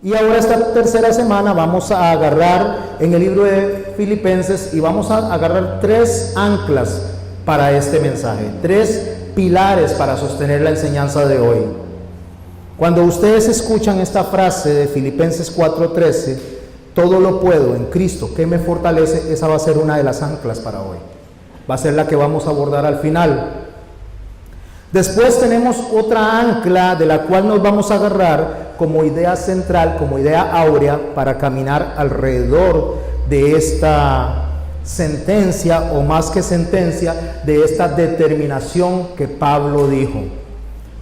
Y ahora esta tercera semana vamos a agarrar en el libro de Filipenses y vamos a agarrar 3 anclas para este mensaje, 3 pilares para sostener la enseñanza de hoy. Cuando ustedes escuchan esta frase de Filipenses 4:13, todo lo puedo en Cristo que me fortalece, esa va a ser una de las anclas para hoy. Va a ser la que vamos a abordar al final. Después tenemos otra ancla de la cual nos vamos a agarrar como idea central, como idea áurea para caminar alrededor de esta sentencia, o más que sentencia, de esta determinación que Pablo dijo: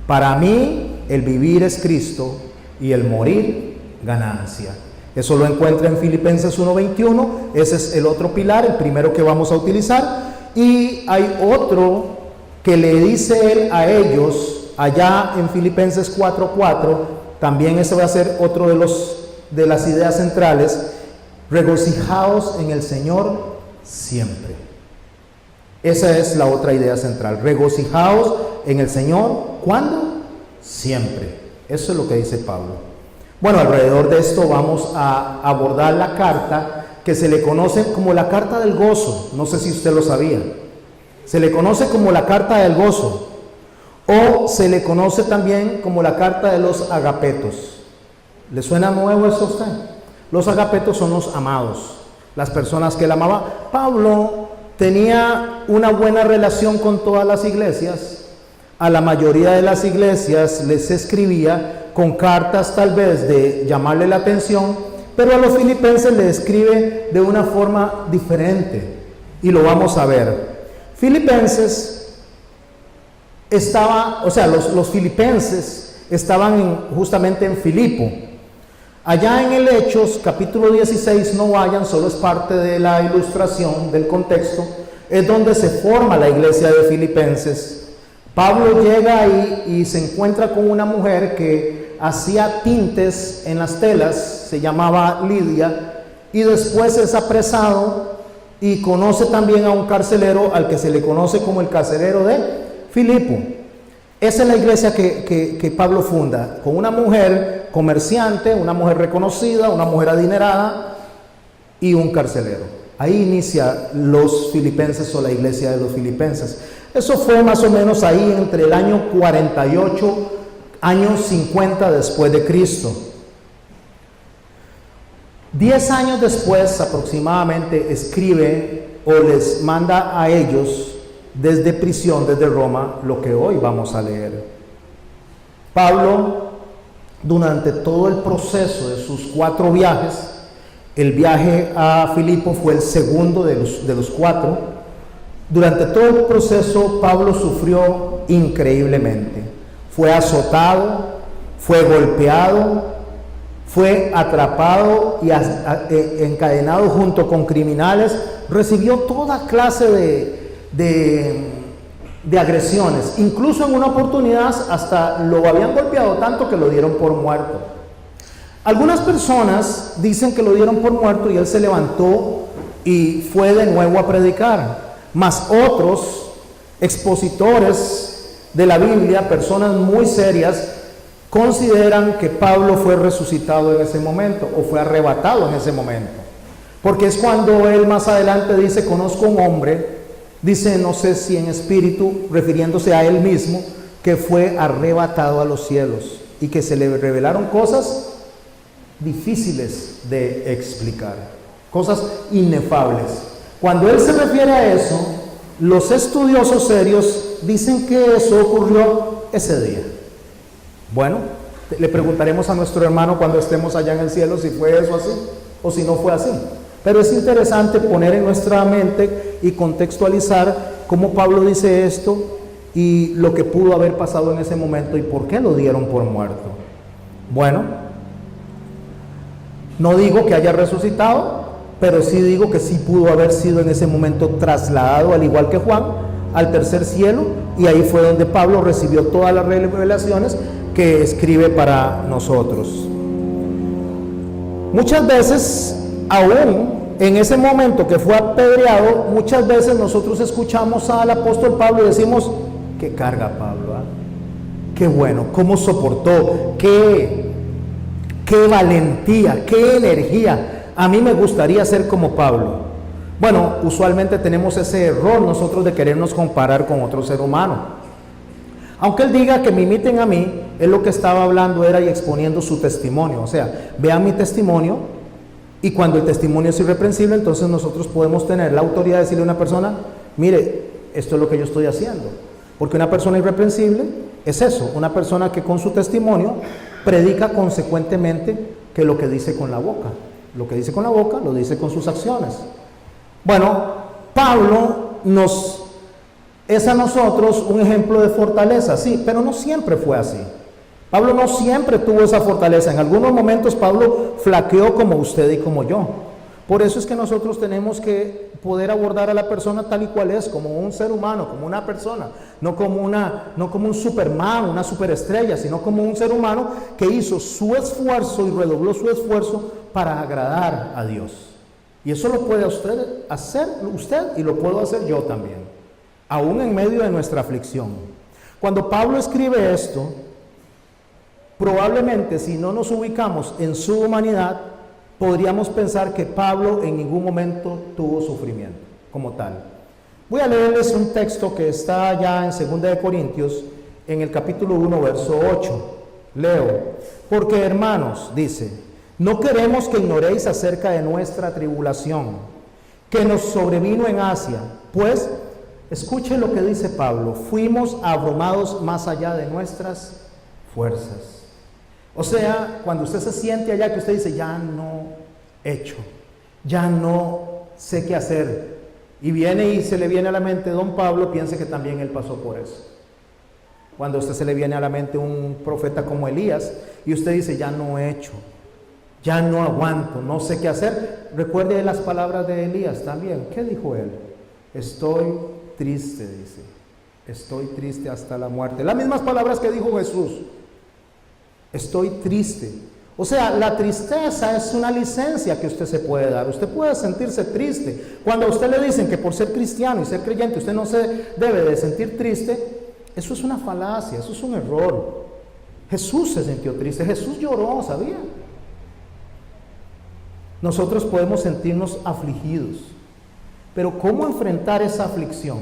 para mí el vivir es Cristo y el morir ganancia. Eso lo encuentra en Filipenses 1:21, ese es el otro pilar, el primero que vamos a utilizar. Y hay otro que le dice él a ellos allá en Filipenses 4:4, también ese va a ser otro de las ideas centrales: regocijaos en el Señor siempre. Esa es la otra idea central, regocijaos en el Señor, ¿cuándo? Siempre. Eso es lo que dice Pablo. Bueno, alrededor de esto vamos a abordar la carta que se le conoce como la carta del gozo. No sé si usted lo sabía. Se le conoce como la carta del gozo, o se le conoce también como la carta de los agapetos. ¿Le suena nuevo eso a usted? Los agapetos son los amados, las personas que él amaba. Pablo tenía una buena relación con todas las iglesias. A la mayoría de las iglesias les escribía con cartas tal vez de llamarle la atención, pero a los filipenses le escribe de una forma diferente, y lo vamos a ver. Filipenses los filipenses estaban justamente en Filipo. Allá en el Hechos, capítulo 16, no vayan, solo es parte de la ilustración del contexto, es donde se forma la iglesia de Filipenses. Pablo llega ahí y se encuentra con una mujer que hacía tintes en las telas, se llamaba Lidia, y después es apresado y conoce también a un carcelero al que se le conoce como el carcelero de Filipo. Esa es la iglesia que Pablo funda, con una mujer comerciante, una mujer reconocida, una mujer adinerada y un carcelero. Ahí inicia los filipenses, o la iglesia de los filipenses. Eso fue más o menos ahí entre el año 48, año 50 después de Cristo. 10 años después aproximadamente escribe o les manda a ellos desde prisión, desde Roma, lo que hoy vamos a leer. Pablo, durante todo el proceso de sus 4 viajes, el viaje a Filipo fue el segundo de los 4. Durante todo el proceso Pablo sufrió increíblemente. Fue azotado, fue golpeado, fue atrapado y encadenado junto con criminales. Recibió toda clase de agresiones. Incluso en una oportunidad hasta lo habían golpeado tanto que lo dieron por muerto. Algunas personas dicen que lo dieron por muerto y él se levantó y fue de nuevo a predicar. Mas otros expositores de la Biblia, personas muy serias, consideran que Pablo fue resucitado en ese momento, o fue arrebatado en ese momento, porque es cuando él más adelante dice: conozco un hombre, dice, no sé si en espíritu, refiriéndose a él mismo, que fue arrebatado a los cielos y que se le revelaron cosas difíciles de explicar, cosas inefables. Cuando él se refiere a eso, los estudiosos serios dicen que eso ocurrió ese día. Bueno, le preguntaremos a nuestro hermano cuando estemos allá en el cielo si fue eso así o si no fue así. Pero es interesante poner en nuestra mente y contextualizar cómo Pablo dice esto y lo que pudo haber pasado en ese momento y por qué lo dieron por muerto. Bueno, no digo que haya resucitado, pero sí digo que sí pudo haber sido en ese momento trasladado, al igual que Juan, al tercer cielo, y ahí fue donde Pablo recibió todas las revelaciones que escribe para nosotros. Muchas veces, aún en ese momento que fue apedreado, muchas veces nosotros escuchamos al apóstol Pablo y decimos: qué carga Pablo, ¿eh? Qué bueno, cómo soportó, qué qué valentía, qué energía. A mí me gustaría ser como Pablo. Bueno, usualmente tenemos ese error nosotros de querernos comparar con otro ser humano. Aunque él diga que me imiten a mí, él lo que estaba hablando era y exponiendo su testimonio. O sea, vean mi testimonio, y cuando el testimonio es irreprensible, entonces nosotros podemos tener la autoridad de decirle a una persona, mire, esto es lo que yo estoy haciendo. Porque una persona irreprensible es eso, una persona que con su testimonio predica consecuentemente que lo que dice con la boca. Lo que dice con la boca, lo dice con sus acciones. Bueno, Pablo es a nosotros un ejemplo de fortaleza, sí, pero no siempre fue así. Pablo no siempre tuvo esa fortaleza. En algunos momentos Pablo flaqueó como usted y como yo. Por eso es que nosotros tenemos que poder abordar a la persona tal y cual es, como un ser humano, como una persona, no como un Superman, una superestrella, sino como un ser humano que hizo su esfuerzo y redobló su esfuerzo para agradar a Dios. Y eso lo puede hacer usted y lo puedo hacer yo también, aún en medio de nuestra aflicción. Cuando Pablo escribe esto, probablemente si no nos ubicamos en su humanidad, podríamos pensar que Pablo en ningún momento tuvo sufrimiento como tal. Voy a leerles un texto que está ya en 2 de Corintios, en el capítulo 1, verso 8. Leo: porque hermanos, dice, no queremos que ignoréis acerca de nuestra tribulación, que nos sobrevino en Asia, pues, escuchen lo que dice Pablo, fuimos abrumados más allá de nuestras fuerzas. O sea, cuando usted se siente allá, que usted dice, ya no he hecho, ya no sé qué hacer, y viene y se le viene a la mente don Pablo, piense que también él pasó por eso. Cuando a usted se le viene a la mente un profeta como Elías, y usted dice, ya no he hecho, ya no aguanto, no sé qué hacer. Recuerde las palabras de Elías también. ¿Qué dijo él? Estoy triste, dice, estoy triste hasta la muerte. Las mismas palabras que dijo Jesús. Estoy triste. O sea, la tristeza es una licencia que usted se puede dar. Usted puede sentirse triste. Cuando a usted le dicen que por ser cristiano y ser creyente usted no se debe de sentir triste, eso es una falacia, eso es un error. Jesús se sintió triste, Jesús lloró, ¿sabía? Nosotros podemos sentirnos afligidos, pero ¿cómo enfrentar esa aflicción?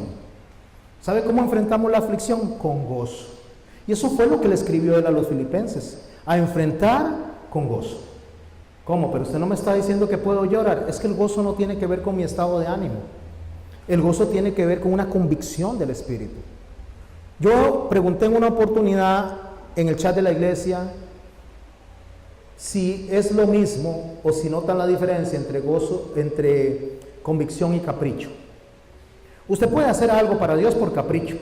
¿Sabe cómo enfrentamos la aflicción? Con gozo. Y eso fue lo que le escribió él a los filipenses, a enfrentar con gozo. ¿Cómo? Pero usted no me está diciendo que puedo llorar. Es que el gozo no tiene que ver con mi estado de ánimo. El gozo tiene que ver con una convicción del Espíritu. Yo pregunté en una oportunidad en el chat de la iglesia si es lo mismo o si notan la diferencia entre gozo, entre convicción y capricho. Usted puede hacer algo para Dios por capricho,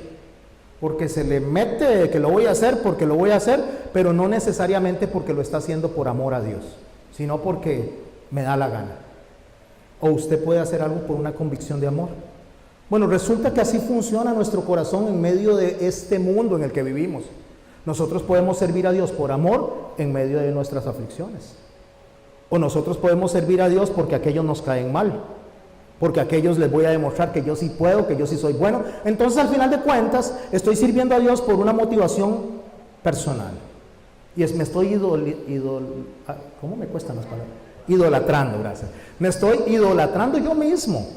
porque se le mete que lo voy a hacer porque lo voy a hacer, pero no necesariamente porque lo está haciendo por amor a Dios, sino porque me da la gana. O usted puede hacer algo por una convicción de amor. Bueno, resulta que así funciona nuestro corazón en medio de este mundo en el que vivimos. Nosotros podemos servir a Dios por amor en medio de nuestras aflicciones. O nosotros podemos servir a Dios porque aquellos nos caen mal, porque a aquellos les voy a demostrar que yo sí puedo, que yo sí soy bueno. Entonces, al final de cuentas, estoy sirviendo a Dios por una motivación personal. Y me estoy ¿cómo me cuestan las palabras? Idolatrando, gracias. Me estoy idolatrando yo mismo.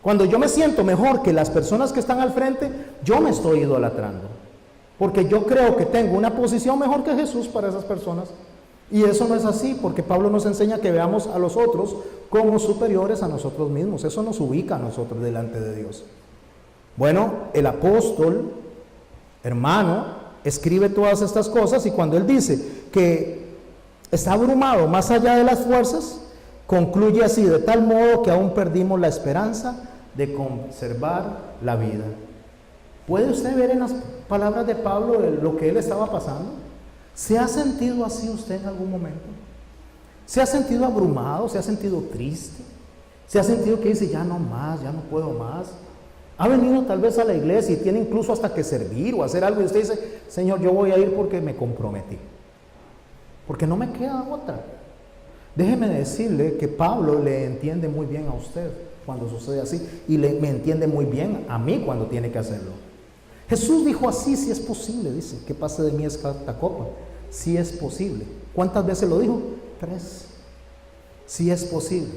Cuando yo me siento mejor que las personas que están al frente, yo me estoy idolatrando. Porque yo creo que tengo una posición mejor que Jesús para esas personas. Y eso no es así, porque Pablo nos enseña que veamos a los otros como superiores a nosotros mismos. Eso nos ubica a nosotros delante de Dios. Bueno, el apóstol, hermano, escribe todas estas cosas y cuando él dice que está abrumado más allá de las fuerzas, concluye así: de tal modo que aún perdimos la esperanza de conservar la vida. ¿Puede usted ver en las palabras de Pablo lo que él estaba pasando? ¿Se ha sentido así usted en algún momento? ¿Se ha sentido abrumado? ¿Se ha sentido triste? ¿Se ha sentido que dice, ya no más, ya no puedo más? Ha venido tal vez a la iglesia y tiene incluso hasta que servir o hacer algo y usted dice, Señor, yo voy a ir porque me comprometí, porque no me queda otra. Déjeme decirle que Pablo le entiende muy bien a usted cuando sucede así y me entiende muy bien a mí cuando tiene que hacerlo. Jesús dijo así: si es posible, dice, que pase de mí esta copa, sí es posible. ¿Cuántas veces lo dijo? 3. Sí es posible.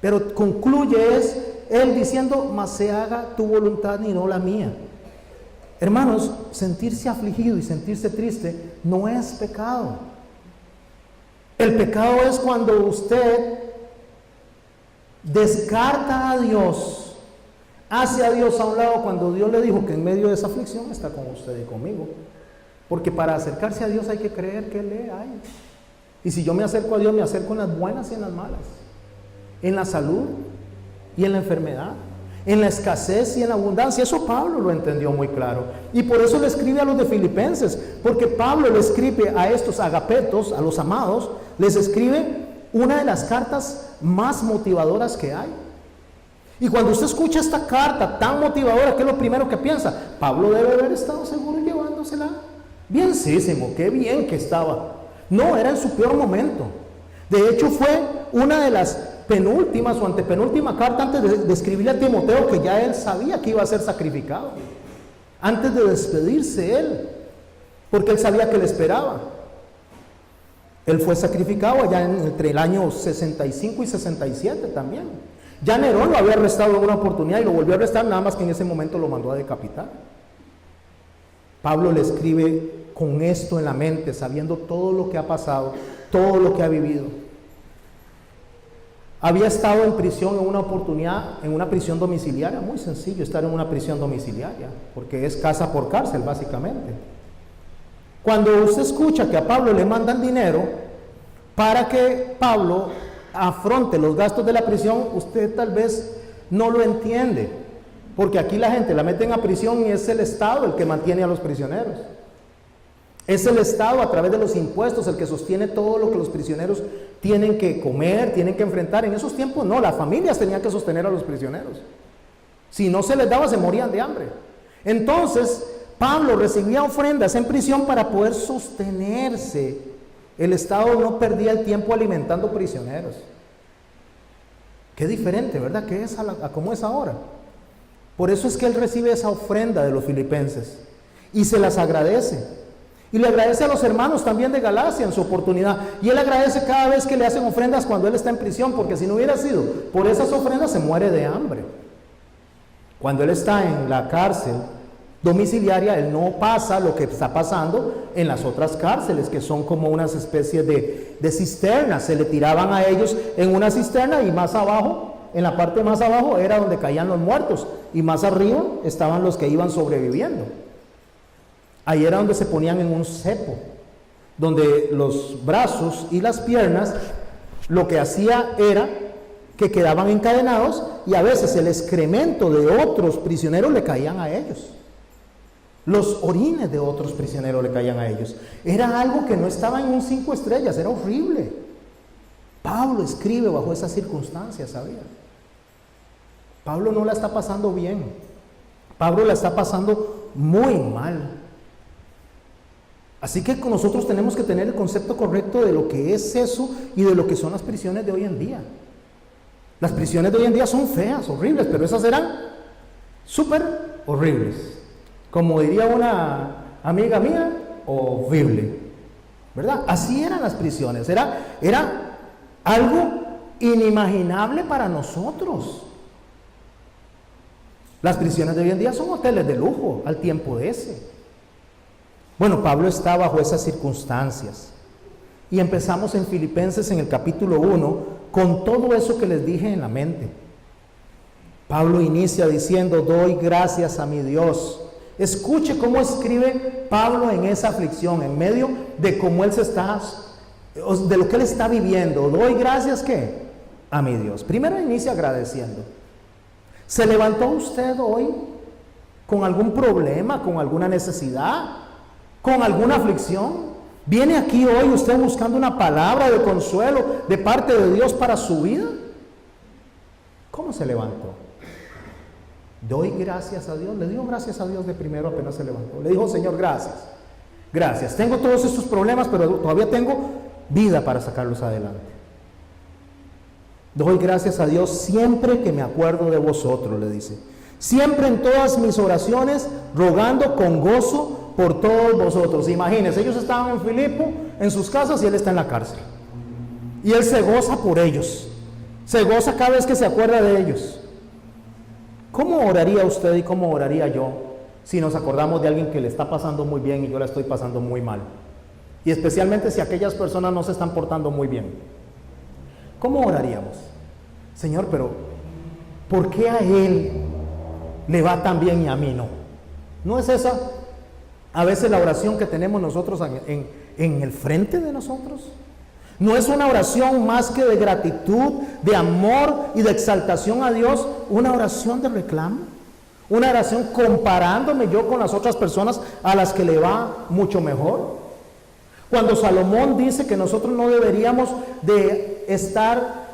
Pero concluye él diciendo, mas se haga tu voluntad y no la mía. Hermanos, sentirse afligido y sentirse triste no es pecado. El pecado es cuando usted descarta a Dios, hace a Dios a un lado, cuando Dios le dijo que en medio de esa aflicción está con usted y conmigo. Porque para acercarse a Dios hay que creer que Él le hay. Y si yo me acerco a Dios, me acerco en las buenas y en las malas, en la salud y en la enfermedad, en la escasez y en la abundancia. Eso Pablo lo entendió muy claro. Y por eso le escribe a los de Filipenses, porque Pablo le escribe a estos agapetos, a los amados, les escribe una de las cartas más motivadoras que hay. Y cuando usted escucha esta carta tan motivadora, ¿qué es lo primero que piensa? Pablo debe haber estado seguro llevándosela bienísimo, qué bien que estaba. No, era en su peor momento. De hecho, fue una de las penúltimas o antepenúltima carta antes de escribirle a Timoteo, que ya él sabía que iba a ser sacrificado, antes de despedirse él, porque él sabía que le esperaba. Él fue sacrificado allá entre el año 65 y 67 también. Ya Nerón lo había arrestado en una oportunidad y lo volvió a arrestar, nada más que en ese momento lo mandó a decapitar. Pablo le escribe con esto en la mente, sabiendo todo lo que ha pasado, todo lo que ha vivido. Había estado en prisión en una oportunidad, en una prisión domiciliaria. Muy sencillo estar en una prisión domiciliaria, porque es casa por cárcel básicamente. Cuando usted escucha que a Pablo le mandan dinero para que Pablo afronte los gastos de la prisión, usted tal vez no lo entiende, porque aquí la gente la meten a prisión y es el Estado el que mantiene a los prisioneros. Es el Estado a través de los impuestos el que sostiene todo lo que los prisioneros tienen que comer, tienen que enfrentar. En esos tiempos no, las familias tenían que sostener a los prisioneros. Si no se les daba, se morían de hambre. Entonces, Pablo recibía ofrendas en prisión para poder sostenerse. El Estado no perdía el tiempo alimentando prisioneros. Qué diferente, ¿verdad? ¿Qué es a cómo es ahora? Por eso es que él recibe esa ofrenda de los filipenses y se las agradece. Y le agradece a los hermanos también de Galacia en su oportunidad. Y él agradece cada vez que le hacen ofrendas cuando él está en prisión, porque si no hubiera sido por esas ofrendas se muere de hambre. Cuando él está en la cárcel domiciliaria, él no pasa lo que está pasando en las otras cárceles, que son como unas especies de cisternas. Se le tiraban a ellos en una cisterna y más abajo, en la parte más abajo, era donde caían los muertos. Y más arriba estaban los que iban sobreviviendo. Ahí era donde se ponían en un cepo, donde los brazos y las piernas lo que hacía era que quedaban encadenados y a veces el excremento de otros prisioneros le caían a ellos. Los orines de otros prisioneros le caían a ellos. Era algo que no estaba en un 5 estrellas, era horrible. Pablo escribe bajo esas circunstancias, ¿sabía? Pablo no la está pasando bien. Pablo la está pasando muy mal. Así que nosotros tenemos que tener el concepto correcto de lo que es eso y de lo que son las prisiones de hoy en día. Las prisiones de hoy en día son feas, horribles, pero esas eran súper horribles. Como diría una amiga mía, horrible, ¿verdad? Así eran las prisiones, era algo inimaginable para nosotros. Las prisiones de hoy en día son hoteles de lujo al tiempo de ese. Bueno, Pablo está bajo esas circunstancias. Y empezamos en Filipenses en el capítulo 1 con todo eso que les dije en la mente. Pablo inicia diciendo, doy gracias a mi Dios. Escuche cómo escribe Pablo en esa aflicción, en medio de cómo él de lo que él está viviendo. Doy gracias, ¿qué? A mi Dios. Primero inicia agradeciendo. ¿Se levantó usted hoy con algún problema, con alguna necesidad, con alguna aflicción? ¿Viene aquí hoy usted buscando una palabra de consuelo de parte de Dios para su vida? ¿Cómo se levantó? Doy gracias a Dios. Le dio gracias a Dios de primero apenas se levantó. Le dijo, Señor, gracias. Gracias. Tengo todos estos problemas, pero todavía tengo vida para sacarlos adelante. Doy gracias a Dios siempre que me acuerdo de vosotros, le dice. Siempre en todas mis oraciones, rogando con gozo por todos vosotros. Imagínense, ellos estaban en Filipo, en sus casas, y él está en la cárcel. Y él se goza por ellos, se goza cada vez que se acuerda de ellos. ¿Cómo oraría usted y cómo oraría yo si nos acordamos de alguien que le está pasando muy bien y yo la estoy pasando muy mal? Y especialmente si aquellas personas no se están portando muy bien. ¿Cómo oraríamos? Señor, pero ¿por qué a él le va tan bien y a mí no? ¿No es esa a veces la oración que tenemos nosotros en el frente de nosotros? ¿No es una oración más que de gratitud, de amor y de exaltación a Dios? ¿Una oración de reclamo? ¿Una oración comparándome yo con las otras personas a las que le va mucho mejor? Cuando Salomón dice que nosotros no deberíamos de estar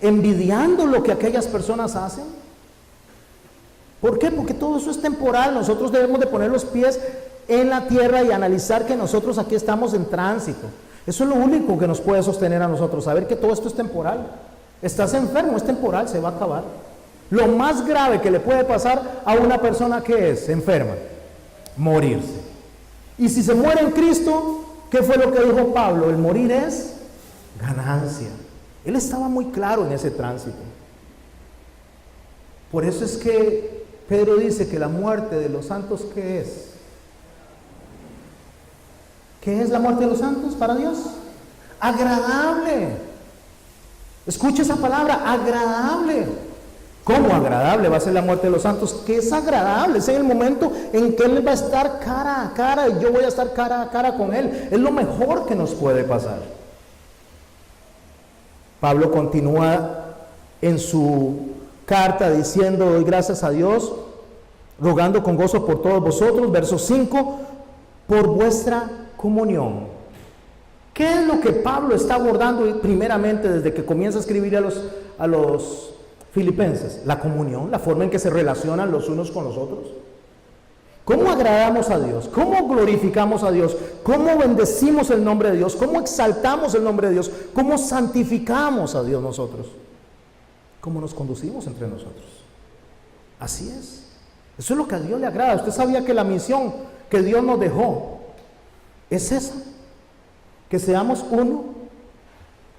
envidiando lo que aquellas personas hacen. ¿Por qué? Porque todo eso es temporal. Nosotros debemos de poner los pies en la tierra y analizar que nosotros aquí estamos en tránsito. Eso es lo único que nos puede sostener a nosotros, saber que todo esto es temporal. Estás enfermo, es temporal, se va a acabar. Lo más grave que le puede pasar a una persona que es enferma, morirse. Y si se muere en Cristo, ¿qué fue lo que dijo Pablo? El morir es ganancia. Él estaba muy claro en ese tránsito. Por eso es que Pedro dice que la muerte de los santos, ¿qué es? ¿Qué es la muerte de los santos para Dios? Agradable. Escucha esa palabra, agradable. ¿Cómo agradable va a ser la muerte de los santos? Que es agradable, es en el momento en que Él va a estar cara a cara y yo voy a estar cara a cara con Él. Es lo mejor que nos puede pasar. Pablo continúa en su carta diciendo: doy gracias a Dios, rogando con gozo por todos vosotros. Verso 5, por vuestra comunión. ¿Qué es lo que Pablo está abordando primeramente desde que comienza a escribir a los filipenses? La comunión, la forma en que se relacionan los unos con los otros. ¿Cómo agradamos a Dios? ¿Cómo glorificamos a Dios? ¿Cómo bendecimos el nombre de Dios? ¿Cómo exaltamos el nombre de Dios? ¿Cómo santificamos a Dios nosotros? ¿Cómo nos conducimos entre nosotros? Así es. Eso es lo que a Dios le agrada. Usted sabía que la misión que Dios nos dejó es esa, que seamos uno,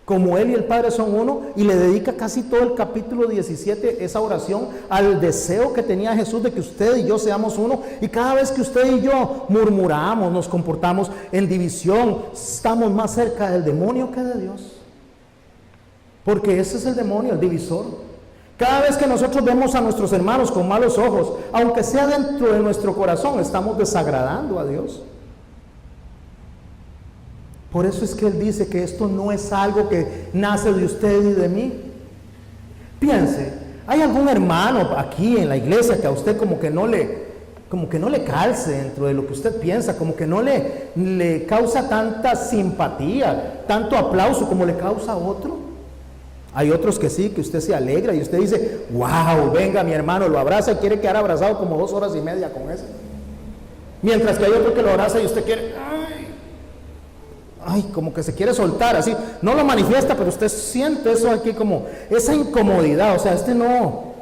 como Él y el Padre son uno, y le dedica casi todo el capítulo 17, esa oración, al deseo que tenía Jesús de que usted y yo seamos uno. Y cada vez que usted y yo murmuramos, nos comportamos en división, estamos más cerca del demonio que de Dios, porque ese es el demonio, el divisor. Cada vez que nosotros vemos a nuestros hermanos con malos ojos, aunque sea dentro de nuestro corazón, estamos desagradando a Dios. Por eso es que Él dice que esto no es algo que nace de usted y de mí. Piense, ¿hay algún hermano aquí en la iglesia que a usted como que no le calce dentro de lo que usted piensa, como que no le causa tanta simpatía, tanto aplauso como le causa a otro? Hay otros que sí, que usted se alegra y usted dice: wow, venga mi hermano, lo abraza y quiere quedar abrazado como 2 horas y media con ese. Mientras que hay otro que lo abraza y usted quiere, como que se quiere soltar, así, no lo manifiesta, pero usted siente eso aquí, como esa incomodidad. O sea, este no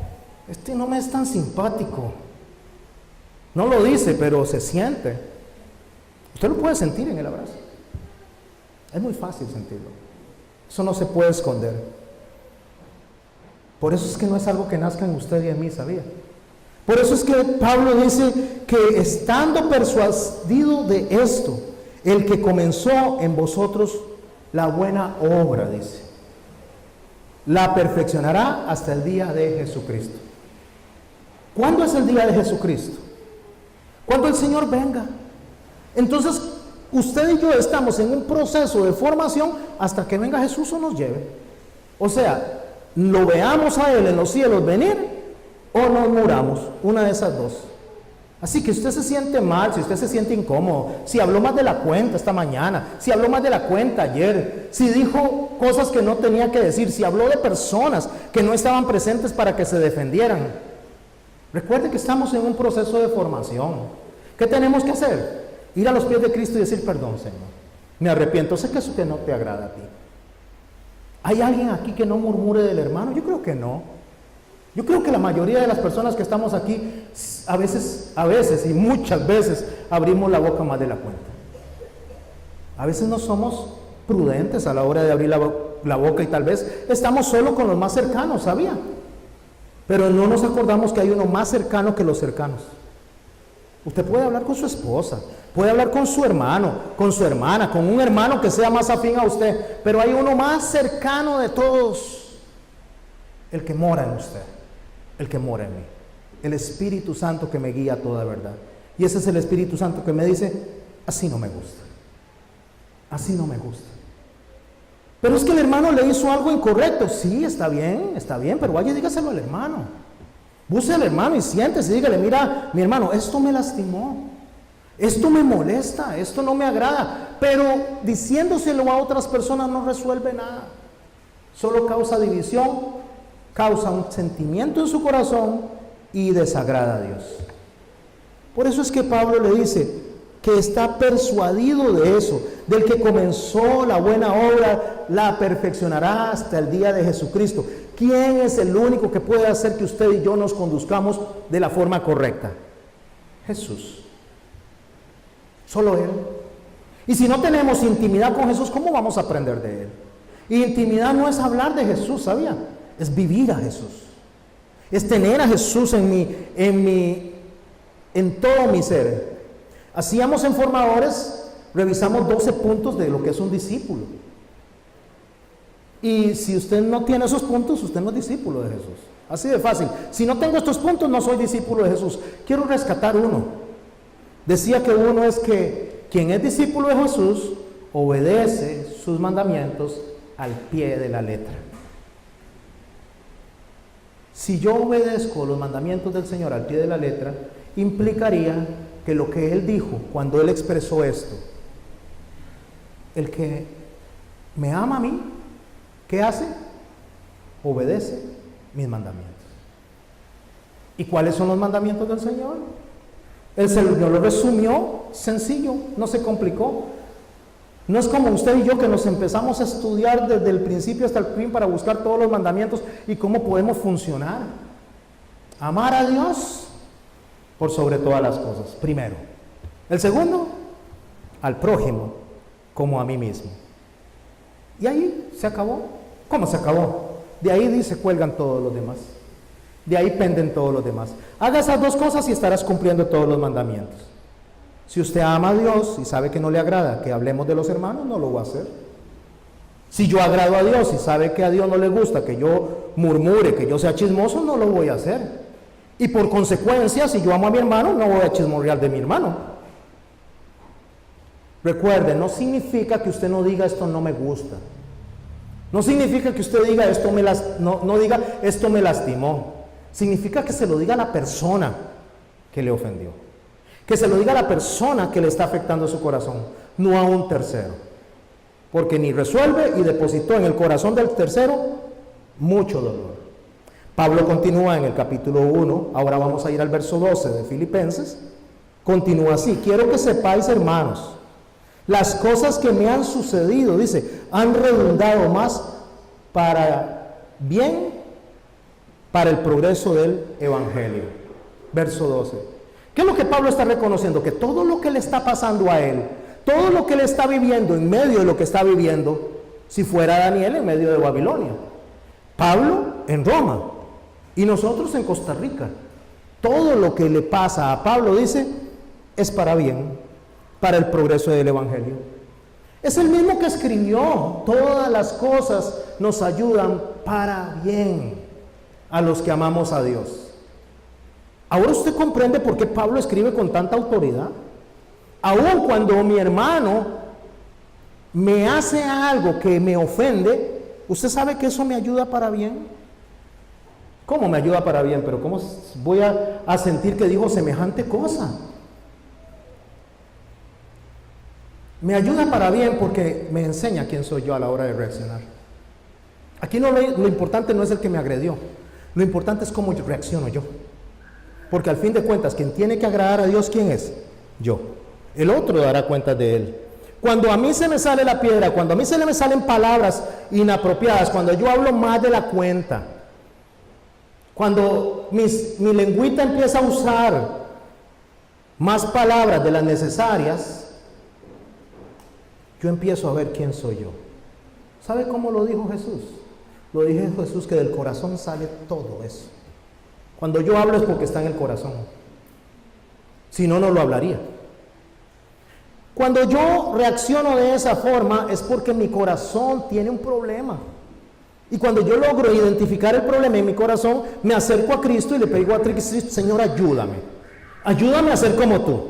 me es tan simpático, no lo dice, pero se siente. Usted lo puede sentir en el abrazo, es muy fácil sentirlo, eso no se puede esconder. Por eso es que no es algo que nazca en usted y en mí, ¿sabía? Por eso es que Pablo dice que estando persuadido de esto, el que comenzó en vosotros la buena obra, dice, la perfeccionará hasta el día de Jesucristo. ¿Cuándo es el día de Jesucristo? Cuando el Señor venga. Entonces, usted y yo estamos en un proceso de formación hasta que venga Jesús o nos lleve. O sea, lo veamos a Él en los cielos venir o nos muramos, una de esas dos. Así que si usted se siente mal, si usted se siente incómodo, si habló más de la cuenta esta mañana, si habló más de la cuenta ayer, si dijo cosas que no tenía que decir, si habló de personas que no estaban presentes para que se defendieran, recuerde que estamos en un proceso de formación. ¿Qué tenemos que hacer? Ir a los pies de Cristo y decir: perdón, Señor, me arrepiento, sé que eso que no te agrada a ti. ¿Hay alguien aquí que no murmure del hermano? Yo creo que no. Yo creo que la mayoría de las personas que estamos aquí, a veces y muchas veces, abrimos la boca más de la cuenta. A veces no somos prudentes a la hora de abrir la boca y tal vez estamos solo con los más cercanos, ¿sabía? Pero no nos acordamos que hay uno más cercano que los cercanos. Usted puede hablar con su esposa, puede hablar con su hermano, con su hermana, con un hermano que sea más afín a usted, pero hay uno más cercano de todos, el que mora en usted, el que mora en mí, el Espíritu Santo que me guía a toda verdad. Y ese es el Espíritu Santo que me dice, así no me gusta, así no me gusta. Pero es que el hermano le hizo algo incorrecto. Sí, está bien, pero vaya y dígaselo al hermano. Busque al hermano y siéntese y dígale, mira, mi hermano, esto me lastimó, esto me molesta, esto no me agrada. Pero diciéndoselo a otras personas no resuelve nada. Solo causa división, causa un sentimiento en su corazón y desagrada a Dios. Por eso es que Pablo le dice que está persuadido de eso, del que comenzó la buena obra, la perfeccionará hasta el día de Jesucristo. ¿Quién es el único que puede hacer que usted y yo nos conduzcamos de la forma correcta? Jesús. Solo Él. Y si no tenemos intimidad con Jesús, ¿cómo vamos a aprender de Él? Y intimidad no es hablar de Jesús, ¿sabía? Es vivir a Jesús. Es tener a Jesús en todo mi ser. Hacíamos en Formadores, revisamos 12 puntos de lo que es un discípulo. Y si usted no tiene esos puntos, usted no es discípulo de Jesús. Así de fácil. Si no tengo estos puntos, no soy discípulo de Jesús. Quiero rescatar uno. Decía que uno es que quien es discípulo de Jesús obedece sus mandamientos al pie de la letra. Si yo obedezco los mandamientos del Señor al pie de la letra, implicaría que lo que Él dijo cuando Él expresó esto, el que me ama a mí, ¿qué hace? Obedece mis mandamientos. ¿Y cuáles son los mandamientos del Señor? El Señor lo resumió sencillo, no se complicó. No es como usted y yo que nos empezamos a estudiar desde el principio hasta el fin para buscar todos los mandamientos y cómo podemos funcionar. Amar a Dios por sobre todas las cosas, primero. El segundo, al prójimo como a mí mismo. Y ahí se acabó. ¿Cómo se acabó? De ahí se cuelgan todos los demás. De ahí penden todos los demás. Haga esas dos cosas y estarás cumpliendo todos los mandamientos. Si usted ama a Dios y sabe que no le agrada que hablemos de los hermanos, no lo va a hacer. Si yo agrado a Dios y sabe que a Dios no le gusta que yo murmure, que yo sea chismoso, no lo voy a hacer. Y por consecuencia, si yo amo a mi hermano, no voy a chismorrear de mi hermano. Recuerde, no significa que usted no diga esto no me gusta. No significa que usted diga esto no diga esto me lastimó. Significa que se lo diga a la persona que le ofendió. Que se lo diga a la persona que le está afectando su corazón, no a un tercero. Porque ni resuelve y depositó en el corazón del tercero mucho dolor. Pablo continúa en el capítulo 1, ahora vamos a ir al verso 12 de Filipenses. Continúa así: quiero que sepáis, hermanos, las cosas que me han sucedido, dice, han redundado más para bien, para el progreso del Evangelio. Verso 12. ¿Qué es lo que Pablo está reconociendo? Que todo lo que le está pasando a él, todo lo que él está viviendo, en medio de lo que está viviendo, si fuera Daniel en medio de Babilonia, Pablo en Roma y nosotros en Costa Rica, todo lo que le pasa a Pablo, dice, es para bien, para el progreso del Evangelio. Es el mismo que escribió: todas las cosas nos ayudan para bien a los que amamos a Dios. Ahora usted comprende por qué Pablo escribe con tanta autoridad. Aun cuando mi hermano me hace algo que me ofende, ¿usted sabe que eso me ayuda para bien? ¿Cómo me ayuda para bien? Pero ¿cómo voy a sentir que dijo semejante cosa? Me ayuda para bien porque me enseña quién soy yo a la hora de reaccionar. Aquí lo importante no es el que me agredió, lo importante es cómo reacciono yo. Porque al fin de cuentas, quien tiene que agradar a Dios, ¿quién es? Yo. El otro dará cuenta de él. Cuando a mí se me sale la piedra, cuando a mí se me salen palabras inapropiadas, cuando yo hablo más de la cuenta, cuando mi lengüita empieza a usar más palabras de las necesarias, yo empiezo a ver quién soy yo. ¿Sabe cómo lo dijo Jesús? Lo dijo Jesús, que del corazón sale todo eso. Cuando yo hablo es porque está en el corazón. Si no, no lo hablaría. Cuando yo reacciono de esa forma es porque mi corazón tiene un problema. Y cuando yo logro identificar el problema en mi corazón, me acerco a Cristo y le digo a Cristo: Señor, ayúdame. Ayúdame a ser como tú.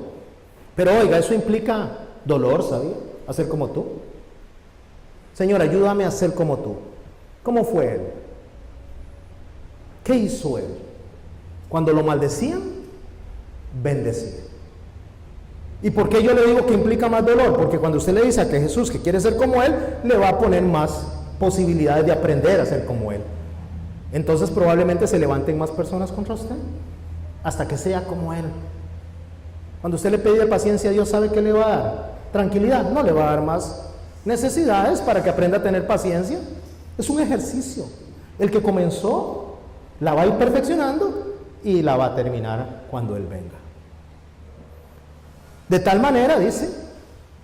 Pero oiga, eso implica dolor, ¿sabía? Hacer como tú. Señor, ayúdame a ser como tú. ¿Cómo fue él? ¿Qué hizo él? Cuando lo maldecían, bendecía. ¿Y por qué yo le digo que implica más dolor? Porque cuando usted le dice a que Jesús que quiere ser como él, le va a poner más posibilidades de aprender a ser como él. Entonces probablemente se levanten más personas contra usted hasta que sea como él. Cuando usted le pide paciencia a Dios, ¿sabe qué le va a dar? Tranquilidad. No le va a dar más necesidades para que aprenda a tener paciencia. Es un ejercicio. El que comenzó la va a ir perfeccionando y la va a terminar cuando él venga. De tal manera, dice,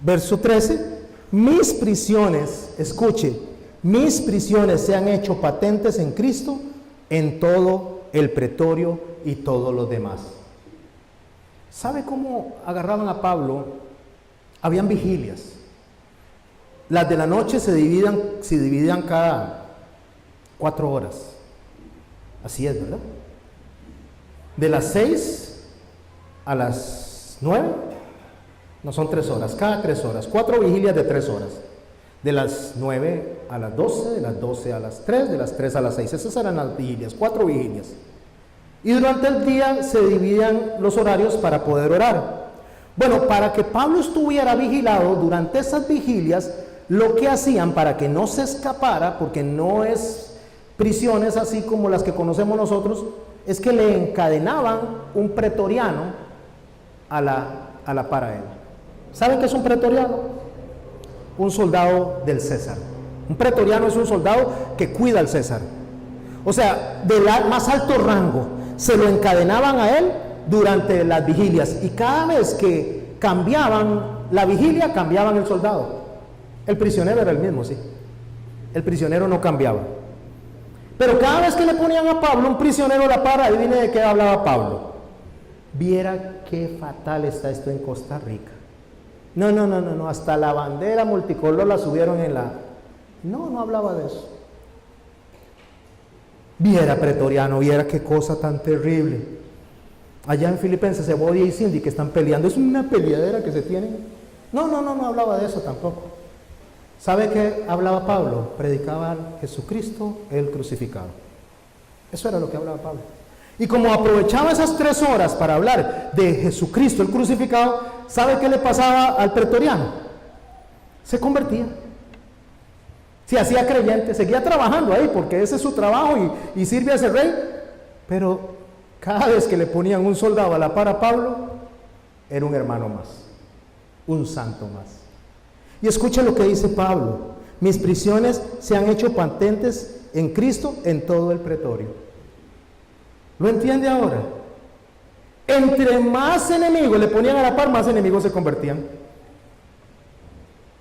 verso 13, mis prisiones, escuche, mis prisiones se han hecho patentes en Cristo en todo el pretorio y todos los demás. ¿Sabe cómo agarraban a Pablo? Habían vigilias. Las de la noche se dividían cada 4 horas. Así es, ¿verdad? De las 6 a las 9, no son 3 horas, cada 3 horas, 4 vigilias de 3 horas. De las 9 a las 12, de las 12 a las 3, de las 3 a las 6. Esas eran las vigilias, 4 vigilias. Y durante el día se dividían los horarios para poder orar. Bueno, para que Pablo estuviera vigilado durante esas vigilias, lo que hacían para que no se escapara, porque no es prisiones así como las que conocemos nosotros, es que le encadenaban un pretoriano a la par a él. ¿Saben qué es un pretoriano? Un soldado del César. Un pretoriano es un soldado que cuida al César. O sea, del más alto rango. Se lo encadenaban a él durante las vigilias. Y cada vez que cambiaban la vigilia, cambiaban el soldado. El prisionero era el mismo, sí. El prisionero no cambiaba. Pero cada vez que le ponían a Pablo un prisionero a la par, adivine de qué hablaba Pablo. Viera qué fatal está esto en Costa Rica. No, hasta la bandera multicolor la subieron en la... No hablaba de eso. Viera pretoriano, viera qué cosa tan terrible. Allá en Filipenses, Evodia y Cindy que están peleando, es una peleadera que se tienen. No hablaba de eso tampoco. ¿Sabe qué hablaba Pablo? Predicaba a Jesucristo el crucificado. Eso era lo que hablaba Pablo. Y como aprovechaba esas 3 horas para hablar de Jesucristo el crucificado, ¿sabe qué le pasaba al pretoriano? Se convertía. Se hacía creyente, seguía trabajando ahí porque ese es su trabajo y sirve a ese rey. Pero cada vez que le ponían un soldado a la par a Pablo, era un hermano más, un santo más. Y escuche lo que dice Pablo: mis prisiones se han hecho patentes en Cristo en todo el pretorio. ¿Lo entiende ahora? Entre más enemigos le ponían a la par, más enemigos se convertían.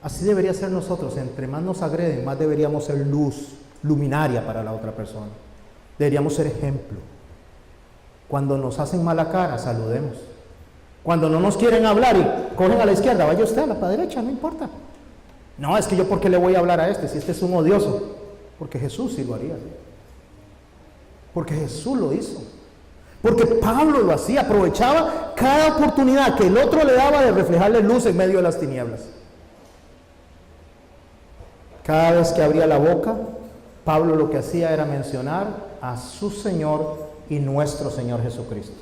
Así debería ser nosotros. Entre más nos agreden, más deberíamos ser luz, luminaria para la otra persona. Deberíamos ser ejemplo. Cuando nos hacen mala cara, saludemos. Cuando no nos quieren hablar y cogen a la izquierda, vaya usted a la derecha, no importa. No, es que yo ¿por qué le voy a hablar a este si este es un odioso? Porque Jesús sí lo haría. Porque Jesús lo hizo. Porque Pablo lo hacía, aprovechaba cada oportunidad que el otro le daba de reflejarle luz en medio de las tinieblas. Cada vez que abría la boca, Pablo lo que hacía era mencionar a su Señor y nuestro Señor Jesucristo.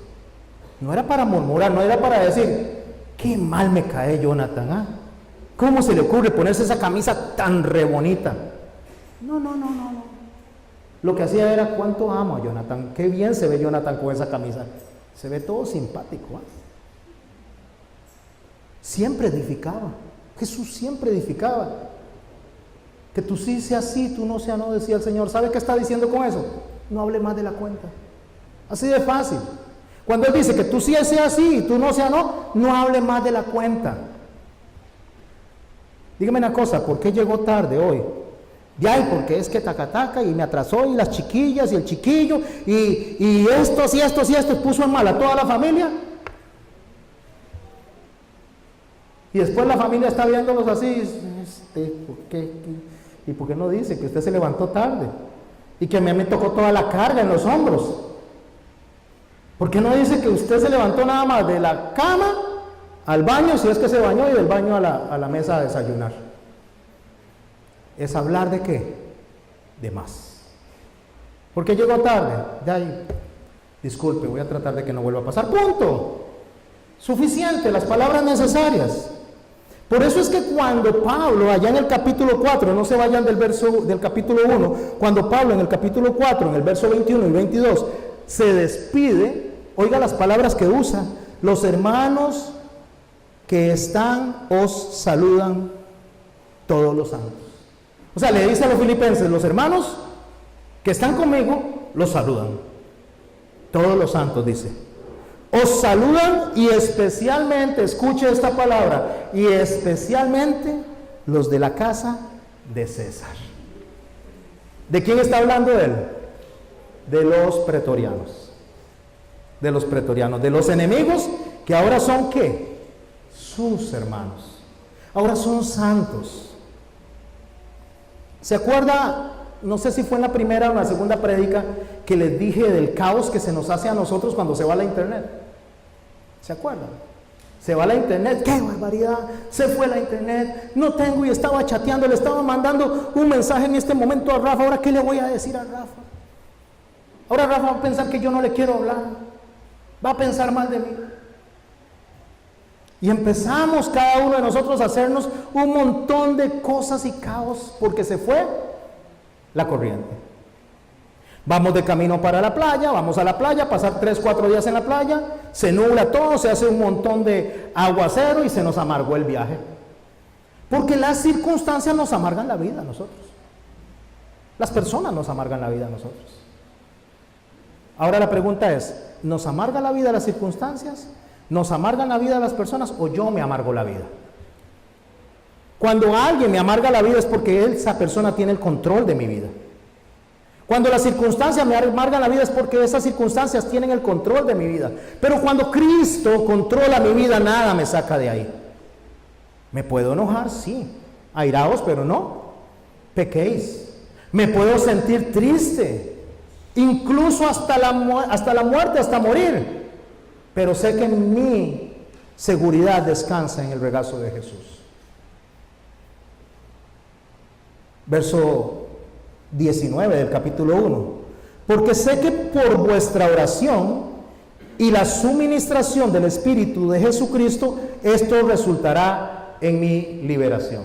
No era para murmurar, no era para decir, qué mal me cae Jonathan, ¿ah? ¿Cómo se le ocurre ponerse esa camisa tan re bonita? No. Lo que hacía era, cuánto amo a Jonathan, qué bien se ve Jonathan con esa camisa. Se ve todo simpático, ¿ah? Siempre edificaba. Jesús siempre edificaba. Que tú sí seas sí, tú no seas no, decía el Señor. ¿Sabe qué está diciendo con eso? No hable más de la cuenta. Así de fácil. Cuando Él dice que tú sí seas sí y tú no seas no, no hable más de la cuenta. Dígame una cosa, ¿por qué llegó tarde hoy? Ya, porque es que taca y me atrasó y las chiquillas y el chiquillo y estos y estos y estos puso en mal a toda la familia. Y después la familia está viéndolos así, ¿por qué? ¿Y por qué no dice que usted se levantó tarde? Y que a mí me tocó toda la carga en los hombros. ¿Por qué no dice que usted se levantó nada más de la cama al baño, si es que se bañó, y del baño a la mesa a desayunar? Es hablar de qué? De más. ¿Por qué llegó tarde? Ya, disculpe, voy a tratar de que no vuelva a pasar. Punto. Suficiente, las palabras necesarias. Por eso es que cuando Pablo, allá en el capítulo 4, no se vayan del capítulo 1, cuando Pablo en el capítulo 4, en el verso 21 y 22, se despide, oiga las palabras que usa: los hermanos que están os saludan todos los santos. O sea, le dice a los filipenses: los hermanos que están conmigo los saludan. Todos los santos, dice. Os saludan, y especialmente, escuche esta palabra, y especialmente los de la casa de César. ¿De quién está hablando él? De los pretorianos. De los pretorianos, de los enemigos que ahora son ¿qué? Sus hermanos. Ahora son santos. ¿Se acuerda? No sé si fue en la primera o en la segunda prédica que les dije del caos que se nos hace a nosotros cuando se va la internet. ¿Se acuerdan? Se va la internet, ¡qué barbaridad! Se fue la internet, no tengo, y estaba chateando, le estaba mandando un mensaje en este momento a Rafa. ¿Ahora qué le voy a decir a Rafa? Ahora Rafa va a pensar que yo no le quiero hablar, va a pensar mal de mí. Y empezamos cada uno de nosotros a hacernos un montón de cosas y caos porque se fue la corriente. Vamos de camino para la playa, vamos a la playa, pasar 3-4 días en la playa, se nubla todo, se hace un montón de aguacero y se nos amargó el viaje. Porque las circunstancias nos amargan la vida a nosotros. Las personas nos amargan la vida a nosotros. Ahora la pregunta es, ¿nos amarga la vida las circunstancias? ¿Nos amargan la vida las personas o yo me amargo la vida? Cuando alguien me amarga la vida es porque esa persona tiene el control de mi vida. Cuando las circunstancias me amargan la vida es porque esas circunstancias tienen el control de mi vida. Pero cuando Cristo controla mi vida, nada me saca de ahí. ¿Me puedo enojar? Sí. Airaos, pero no pequéis. Me puedo sentir triste, incluso hasta la muerte, hasta morir. Pero sé que mi seguridad descansa en el regazo de Jesús. Verso 19 del capítulo 1. Porque sé que por vuestra oración y la suministración del Espíritu de Jesucristo, esto resultará en mi liberación.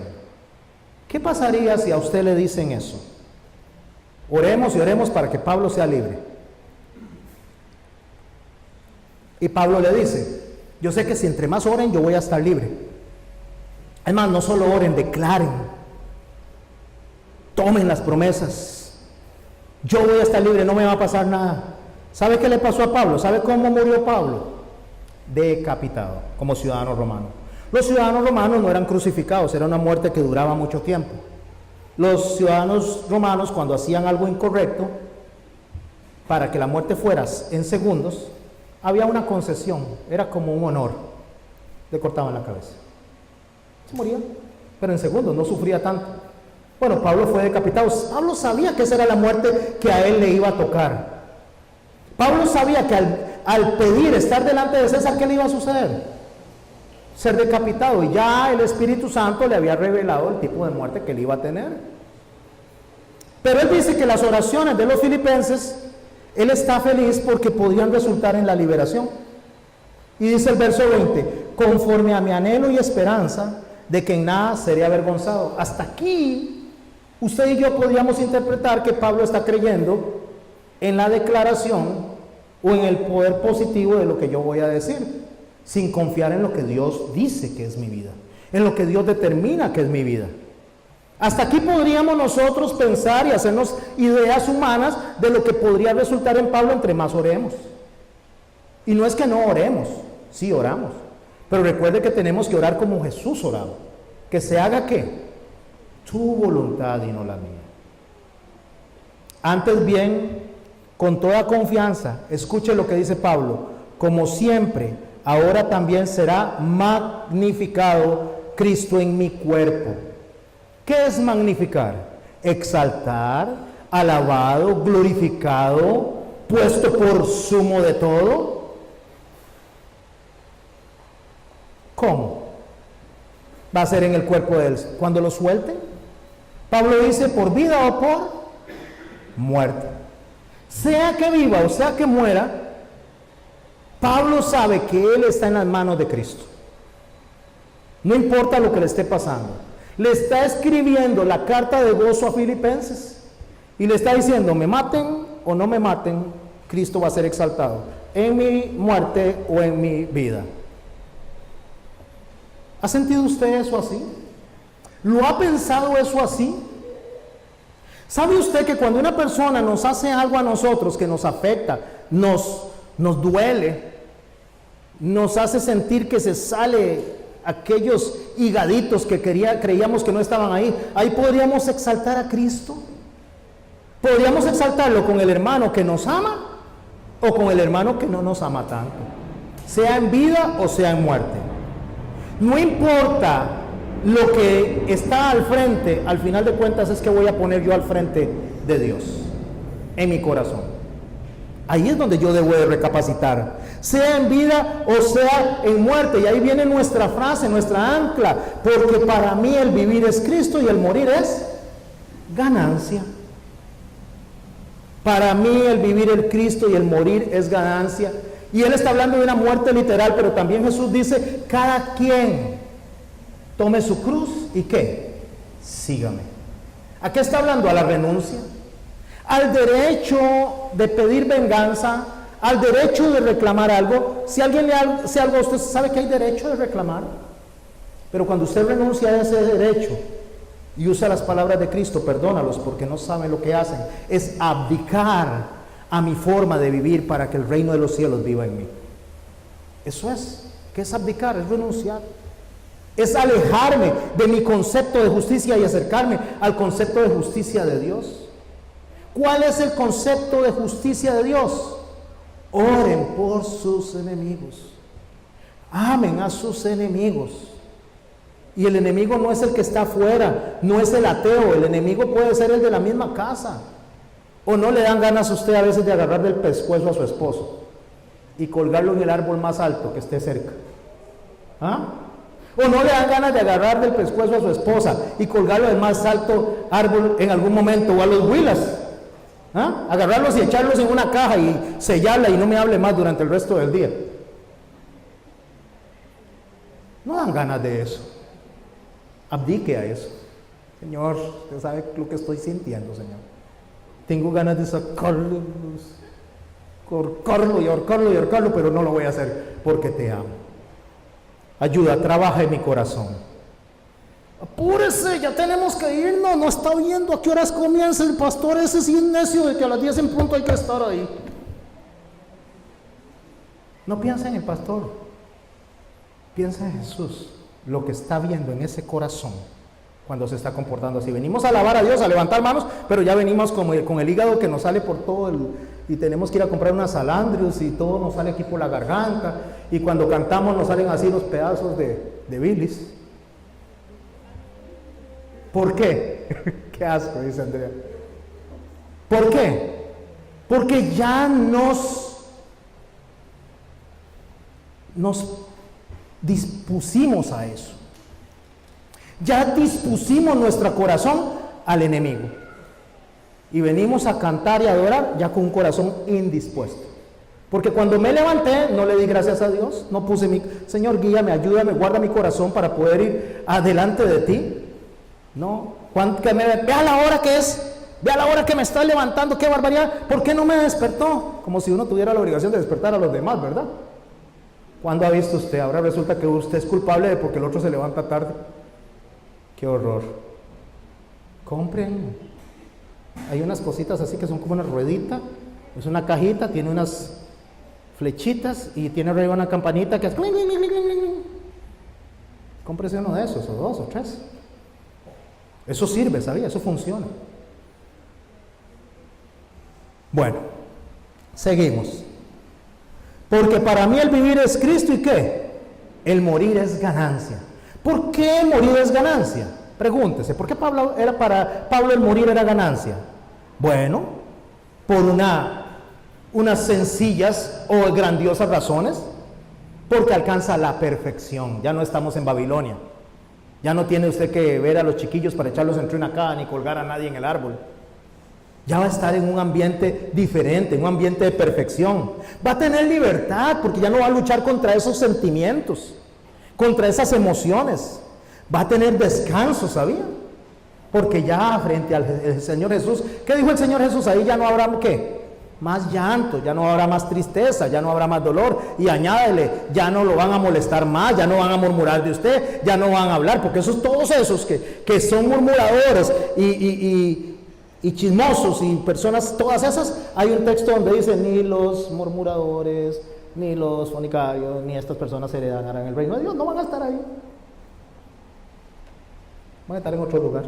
¿Qué pasaría si a usted le dicen eso? Oremos y oremos para que Pablo sea libre. Y Pablo le dice: yo sé que si entre más oren, yo voy a estar libre. Además, no solo oren, declaren. Tomen las promesas. Yo voy a estar libre, no me va a pasar nada. ¿Sabe qué le pasó a Pablo? ¿Sabe cómo murió Pablo? Decapitado, como ciudadano romano. Los ciudadanos romanos no eran crucificados, era una muerte que duraba mucho tiempo. Los ciudadanos romanos, cuando hacían algo incorrecto, para que la muerte fuera en segundos, había una concesión, era como un honor. Le cortaban la cabeza. Se moría, pero en segundos, no sufría tanto. Bueno, Pablo fue decapitado. Pablo sabía que esa era la muerte que a él le iba a tocar. Pablo sabía que al pedir estar delante de César, ¿qué le iba a suceder? Ser decapitado. Y ya el Espíritu Santo le había revelado el tipo de muerte que él iba a tener. Pero él dice que las oraciones de los filipenses, él está feliz porque podían resultar en la liberación. Y dice el verso 20: conforme a mi anhelo y esperanza de que en nada seré avergonzado. Hasta aquí usted y yo podríamos interpretar que Pablo está creyendo en la declaración o en el poder positivo de lo que yo voy a decir, sin confiar en lo que Dios dice que es mi vida, en lo que Dios determina que es mi vida. Hasta aquí podríamos nosotros pensar y hacernos ideas humanas de lo que podría resultar en Pablo entre más oremos. Y no es que no oremos, sí oramos, pero recuerde que tenemos que orar como Jesús oraba. Que se haga ¿qué? Tu voluntad y no la mía. Antes bien, con toda confianza, escuche lo que dice Pablo, como siempre, ahora también será magnificado Cristo en mi cuerpo. ¿Qué es magnificar? Exaltar, alabado, glorificado, puesto por sumo de todo. ¿Cómo? Va a ser en el cuerpo de él. Cuando lo suelten, Pablo dice, por vida o por muerte. Sea que viva o sea que muera, Pablo sabe que él está en las manos de Cristo. No importa lo que le esté pasando. Le está escribiendo la carta de gozo a Filipenses y le está diciendo, me maten o no me maten, Cristo va a ser exaltado en mi muerte o en mi vida. ¿Ha sentido usted eso así? ¿Lo ha pensado eso así? ¿Sabe usted que cuando una persona nos hace algo a nosotros que nos afecta, nos duele, nos hace sentir que se sale aquellos higaditos que creíamos que no estaban ahí, ahí podríamos exaltar a Cristo? ¿Podríamos exaltarlo con el hermano que nos ama o con el hermano que no nos ama tanto? Sea en vida o sea en muerte. No importa lo que está al frente, al final de cuentas es que voy a poner yo al frente de Dios, en mi corazón. Ahí es donde yo debo de recapacitar, sea en vida o sea en muerte. Y ahí viene nuestra frase, nuestra ancla, porque para mí el vivir es Cristo y el morir es ganancia. Para mí el vivir es Cristo y el morir es ganancia. Y él está hablando de una muerte literal, pero también Jesús dice, cada quien tome su cruz y ¿qué? Sígame. ¿A qué está hablando? A la renuncia, al derecho de pedir venganza, al derecho de reclamar algo. Si alguien le hace algo a usted, sabe que hay derecho de reclamar, pero cuando usted renuncia a ese derecho y usa las palabras de Cristo, perdónalos porque no saben lo que hacen, es abdicar a mi forma de vivir para que el reino de los cielos viva en mí. Eso es, ¿qué es abdicar? Es renunciar. Es alejarme de mi concepto de justicia y acercarme al concepto de justicia de Dios. ¿Cuál es el concepto de justicia de Dios? Oren por sus enemigos. Amen a sus enemigos. Y el enemigo no es el que está afuera, no es el ateo. El enemigo puede ser el de la misma casa. ¿O no le dan ganas a usted a veces de agarrar del pescuezo a su esposo y colgarlo en el árbol más alto que esté cerca? ¿Ah? ¿O no le dan ganas de agarrar del pescuezo a su esposa y colgarlo del más alto árbol en algún momento? O a los huilas, ¿ah? Agarrarlos y echarlos en una caja y sellarla y no me hable más durante el resto del día. No dan ganas de eso. Abdique a eso. Señor, usted sabe lo que estoy sintiendo, Señor. Tengo ganas de sacarlo, ahorcarlo y ahorcarlo y ahorcarlo, pero no lo voy a hacer porque te amo. Ayuda, trabaja en mi corazón. Apúrese, ya tenemos que irnos, no está viendo a qué horas comienza el pastor, ese sí es necio de que a las 10 en punto hay que estar ahí. No piensa en el pastor, piensa en Jesús, lo que está viendo en ese corazón cuando se está comportando así. Venimos a alabar a Dios, a levantar manos, pero ya venimos con el hígado que nos sale por todo y tenemos que ir a comprar unas salandrios y todo nos sale aquí por la garganta, y cuando cantamos nos salen así los pedazos de bilis. ¿Por qué? Qué asco, dice Andrea. ¿Por qué? Porque ya nos dispusimos a eso. Ya dispusimos nuestro corazón al enemigo. Y venimos a cantar y adorar ya con un corazón indispuesto. Porque cuando me levanté, no le di gracias a Dios, no puse Señor, guíame, ayúdame, guarda mi corazón para poder ir adelante de ti. No, ve a la hora que es, ve a la hora que me está levantando, qué barbaridad, ¿por qué no me despertó? Como si uno tuviera la obligación de despertar a los demás, ¿verdad? ¿Cuándo ha visto usted? Ahora resulta que usted es culpable de porque el otro se levanta tarde. Qué horror. Compren. Hay unas cositas así que son como una ruedita, es una cajita, tiene unas flechitas y tiene arriba una campanita que es cling, cling, cling, cling, cling. Cómprese uno de esos, o 2 o 3. Eso sirve, ¿sabía? Eso funciona. Bueno, seguimos. Porque para mí el vivir es Cristo, ¿y qué? El morir es ganancia. ¿Por qué morir es ganancia? Pregúntese, ¿por qué para Pablo el morir era ganancia? Bueno, por unas sencillas o grandiosas razones. Porque alcanza la perfección. Ya no estamos en Babilonia. Ya no tiene usted que ver a los chiquillos para echarlos entre una caja ni colgar a nadie en el árbol. Ya va a estar en un ambiente diferente, en un ambiente de perfección. Va a tener libertad porque ya no va a luchar contra esos sentimientos, contra esas emociones. Va a tener descanso, ¿sabía? Porque ya frente al Señor Jesús, ¿qué dijo el Señor Jesús? Ahí ya no habrá, ¿qué? Más llanto, ya no habrá más tristeza, ya no habrá más dolor. Y añádele, ya no lo van a molestar más, ya no van a murmurar de usted, ya no van a hablar, porque todos esos que son murmuradores y chismosos y personas, todas esas, hay un texto donde dice, ni los murmuradores, ni los fornicarios, ni estas personas heredarán el reino de Dios, no van a estar ahí. Van a estar en otro lugar.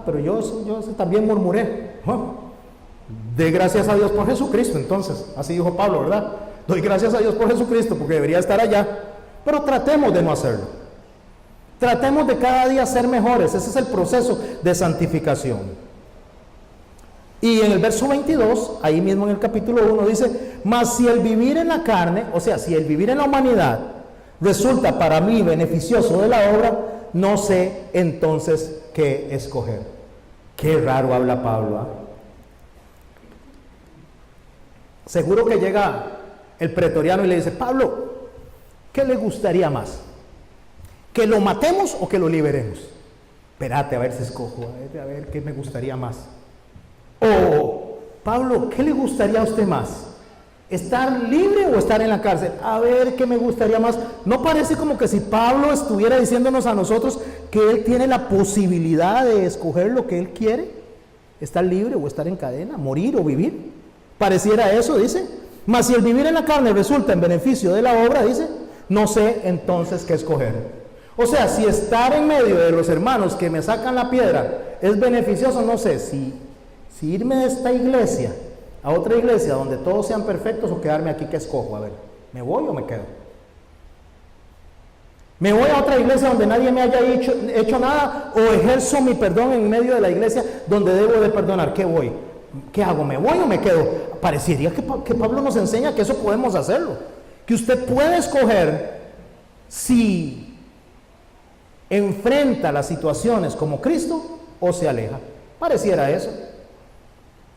Pero yo también murmuré. Dé gracias a Dios por Jesucristo, entonces, así dijo Pablo, ¿verdad? Doy gracias a Dios por Jesucristo porque debería estar allá, pero tratemos de no hacerlo. Tratemos de cada día ser mejores. Ese es el proceso de santificación. Y en el verso 22, ahí mismo en el capítulo 1 dice, mas si el vivir en la carne, o sea, si el vivir en la humanidad resulta para mí beneficioso de la obra, no sé entonces qué escoger. Qué raro habla Pablo, ¿eh? Seguro que llega el pretoriano y le dice, Pablo, ¿qué le gustaría más? ¿Que lo matemos o que lo liberemos? Espérate, a ver si escojo, a ver qué me gustaría más. O, Pablo, ¿qué le gustaría a usted más? ¿Estar libre o estar en la cárcel? A ver qué me gustaría más. ¿No parece como que si Pablo estuviera diciéndonos a nosotros que él tiene la posibilidad de escoger lo que él quiere? ¿Estar libre o estar en cadena? ¿Morir o vivir? Pareciera eso, dice. Mas si el vivir en la carne resulta en beneficio de la obra, dice, no sé entonces qué escoger. O sea, si estar en medio de los hermanos que me sacan la piedra es beneficioso, no sé, si irme de esta iglesia a otra iglesia donde todos sean perfectos o quedarme aquí, ¿qué escojo? A ver, ¿me voy o me quedo? ¿Me voy a otra iglesia donde nadie me haya hecho nada o ejerzo mi perdón en medio de la iglesia donde debo de perdonar? ¿Qué voy? ¿Qué hago? ¿Me voy o me quedo? Parecería que Pablo nos enseña que eso podemos hacerlo, que usted puede escoger si enfrenta las situaciones como Cristo o se aleja. Pareciera eso.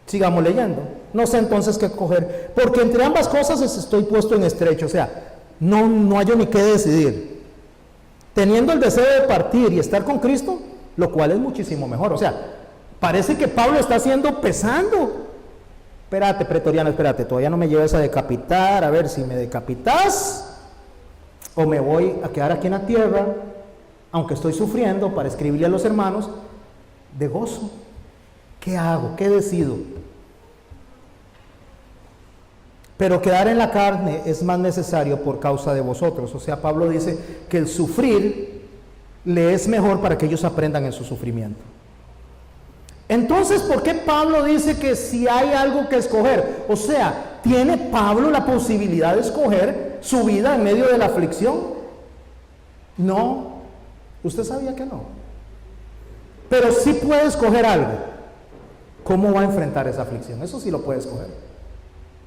Sigamos leyendo. No sé entonces qué escoger, porque entre ambas cosas estoy puesto en estrecho, o sea, no hallo ni qué decidir. Teniendo el deseo de partir y estar con Cristo, lo cual es muchísimo mejor. O sea, parece que Pablo está haciendo pesando. Espérate, pretoriano, espérate, todavía no me lleves a decapitar, a ver si me decapitas o me voy a quedar aquí en la tierra, aunque estoy sufriendo, para escribirle a los hermanos de gozo. ¿Qué hago? ¿Qué decido? Pero quedar en la carne es más necesario por causa de vosotros. O sea, Pablo dice que el sufrir le es mejor para que ellos aprendan en su sufrimiento. Entonces, ¿por qué Pablo dice que si hay algo que escoger? O sea, ¿tiene Pablo la posibilidad de escoger su vida en medio de la aflicción? No. ¿Usted sabía que no? Pero sí puede escoger algo. ¿Cómo va a enfrentar esa aflicción? Eso sí lo puede escoger.